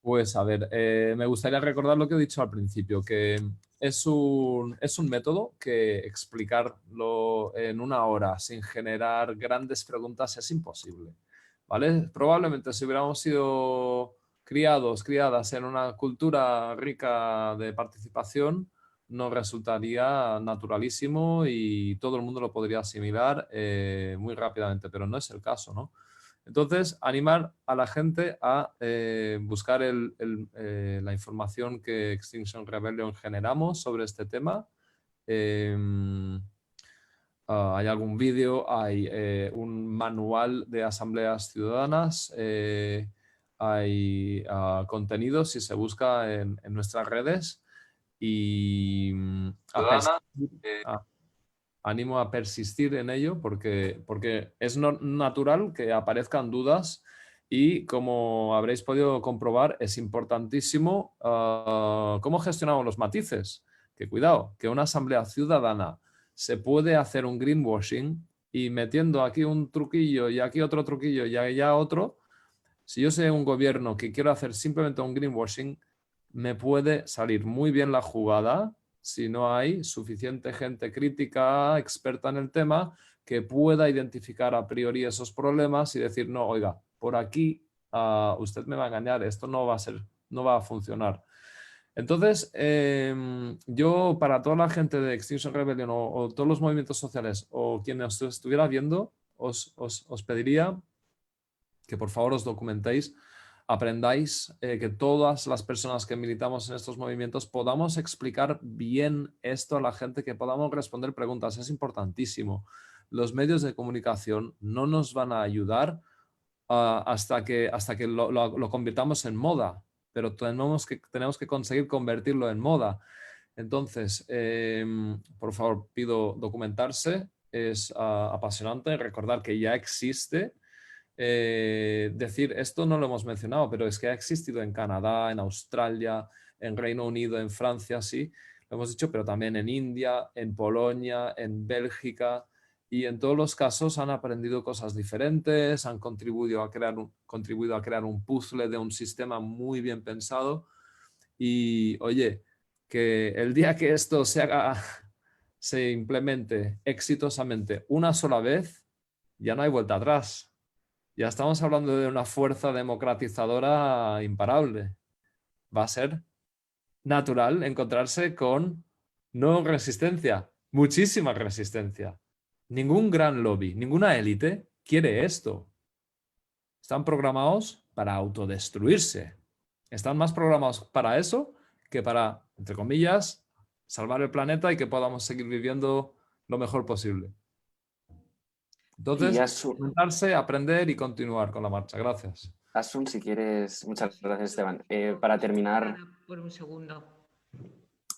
Speaker 2: Pues a ver, me gustaría recordar lo que he dicho al principio, que es un método que explicarlo en una hora sin generar grandes preguntas es imposible, ¿vale? Probablemente si hubiéramos sido criadas en una cultura rica de participación, nos resultaría naturalísimo y todo el mundo lo podría asimilar muy rápidamente, pero no es el caso, ¿no? Entonces, animar a la gente a buscar la información que Extinction Rebellion generamos sobre este tema. Hay algún vídeo, hay un manual de asambleas ciudadanas, hay contenidos si se busca en nuestras redes y animo a persistir en ello porque es natural que aparezcan dudas y, como habréis podido comprobar, es importantísimo cómo gestionamos los matices. Que cuidado, que una asamblea ciudadana se puede hacer un greenwashing y metiendo aquí un truquillo y aquí otro truquillo y allá otro. Si yo soy un gobierno que quiero hacer simplemente un greenwashing, me puede salir muy bien la jugada si no hay suficiente gente crítica, experta en el tema, que pueda identificar a priori esos problemas y decir, no, oiga, por aquí usted me va a engañar, esto no va a funcionar. Entonces, yo para toda la gente de Extinction Rebellion o todos los movimientos sociales o quienes os estuviera viendo, os pediría que por favor os documentéis aprendáis, que todas las personas que militamos en estos movimientos podamos explicar bien esto a la gente, que podamos responder preguntas. Es importantísimo. Los medios de comunicación no nos van a ayudar hasta que lo convirtamos en moda, pero tenemos que conseguir convertirlo en moda. Entonces, por favor, pido documentarse. Es apasionante recordar que ya existe. Decir, esto no lo hemos mencionado, pero es que ha existido en Canadá, en Australia, en Reino Unido, en Francia, sí, lo hemos dicho, pero también en India, en Polonia, en Bélgica, y en todos los casos han aprendido cosas diferentes, han contribuido a crear un puzzle de un sistema muy bien pensado. Y oye, que el día que esto se implemente exitosamente una sola vez, ya no hay vuelta atrás. Ya estamos hablando de una fuerza democratizadora imparable. Va a ser natural encontrarse con no resistencia, muchísima resistencia. Ningún gran lobby, ninguna élite quiere esto. Están programados para autodestruirse. Están más programados para eso que para, entre comillas, salvar el planeta y que podamos seguir viviendo lo mejor posible.
Speaker 1: Y
Speaker 2: Entonces, juntarse, aprender y continuar con la marcha. Gracias.
Speaker 1: Asun, si quieres, muchas gracias, Esteban. Para terminar,
Speaker 3: Por un segundo.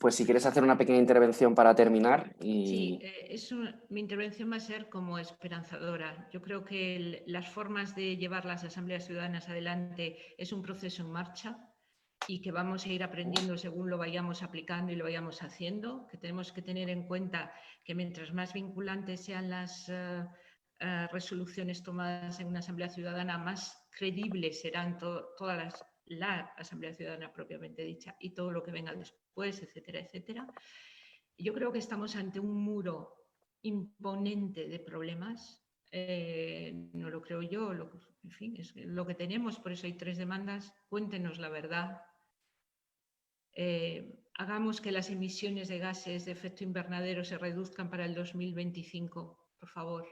Speaker 1: pues si quieres hacer una pequeña intervención para terminar
Speaker 3: Sí,
Speaker 1: y
Speaker 3: mi intervención va a ser como esperanzadora. Yo creo que las formas de llevar las asambleas ciudadanas adelante es un proceso en marcha y que vamos a ir aprendiendo según lo vayamos aplicando y lo vayamos haciendo, que tenemos que tener en cuenta que mientras más vinculantes sean las resoluciones tomadas en una asamblea ciudadana, más creíbles serán todas la asamblea ciudadana propiamente dicha y todo lo que venga después, etcétera, etcétera. Yo creo que estamos ante un muro imponente de problemas. No lo creo yo, en fin, es lo que tenemos, por eso hay 3 demandas. Cuéntenos la verdad. Hagamos que las emisiones de gases de efecto invernadero se reduzcan para el 2025, por favor.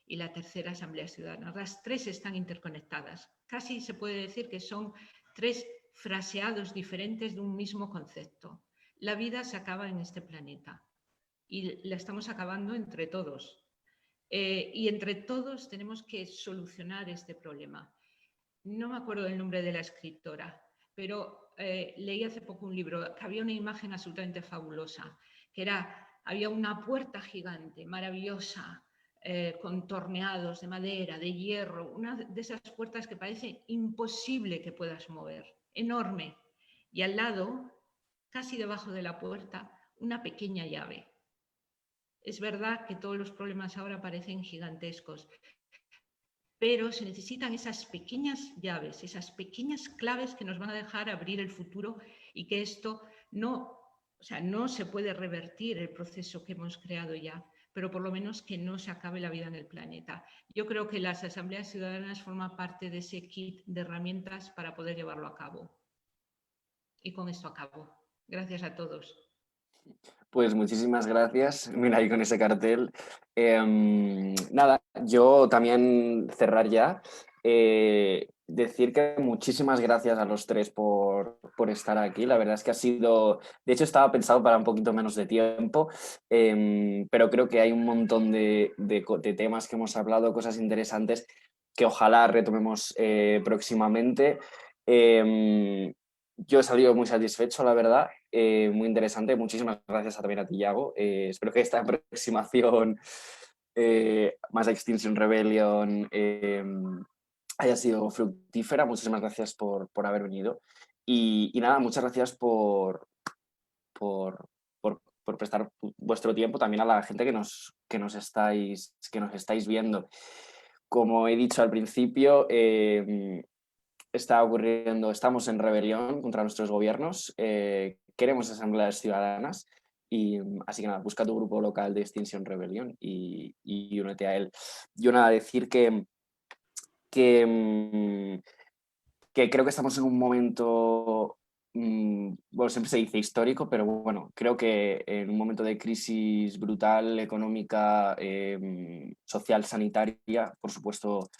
Speaker 3: Y la tercera, asamblea ciudadana. Las 3 están interconectadas. Casi se puede decir que son 3 fraseados diferentes de un mismo concepto. La vida se acaba en este planeta y la estamos acabando entre todos. Y entre todos tenemos que solucionar este problema. No me acuerdo del nombre de la escritora, pero leí hace poco un libro que había una imagen absolutamente fabulosa, que había una puerta gigante, maravillosa, con torneados de madera, de hierro, una de esas puertas que parece imposible que puedas mover, enorme. Y al lado, casi debajo de la puerta, una pequeña llave. Es verdad que todos los problemas ahora parecen gigantescos, pero se necesitan esas pequeñas llaves, esas pequeñas claves que nos van a dejar abrir el futuro y que esto no se puede revertir el proceso que hemos creado ya, pero por lo menos que no se acabe la vida en el planeta. Yo creo que las asambleas ciudadanas forman parte de ese kit de herramientas para poder llevarlo a cabo. Y con esto acabo. Gracias a todos.
Speaker 1: pues muchísimas gracias. Mira ahí con ese cartel. Nada, yo también cerrar ya. Decir que muchísimas gracias a los 3 por estar aquí. La verdad es que ha sido, de hecho estaba pensado para un poquito menos de tiempo, pero creo que hay un montón de temas que hemos hablado, cosas interesantes que ojalá retomemos próximamente. Yo he salido muy satisfecho, la verdad, muy interesante. Muchísimas gracias también a ti, Yago. Espero que esta aproximación más a Extinction Rebellion haya sido fructífera. Muchísimas gracias por haber venido. Y nada, muchas gracias por prestar vuestro tiempo también a la gente que nos estáis viendo. Como he dicho al principio, estamos en rebelión contra nuestros gobiernos, queremos asambleas ciudadanas y así que nada, busca tu grupo local de Extinction Rebellion y únete a él. Yo nada, decir que creo que estamos en un momento, bueno, siempre se dice histórico, pero bueno, creo que en un momento de crisis brutal, económica, social, sanitaria, por supuesto,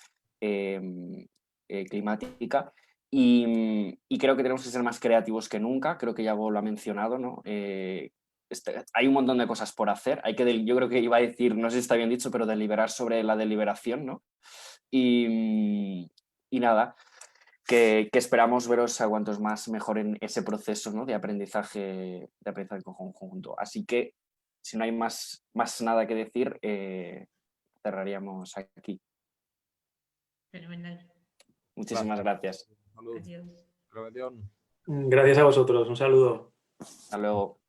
Speaker 1: climática, Y creo que tenemos que ser más creativos que nunca, creo que Yago lo ha mencionado, ¿no? Hay un montón de cosas por hacer, yo creo que iba a decir, no sé si está bien dicho, pero deliberar sobre la deliberación, ¿no? Y nada, que esperamos veros a cuantos más mejoren ese proceso, ¿no? de aprendizaje conjunto. Así que, si no hay más nada que decir, cerraríamos aquí.
Speaker 3: Fenomenal.
Speaker 1: Muchísimas gracias.
Speaker 2: Salud.
Speaker 3: Adiós.
Speaker 2: Grabación.
Speaker 4: Gracias a vosotros. Un saludo.
Speaker 1: Hasta luego.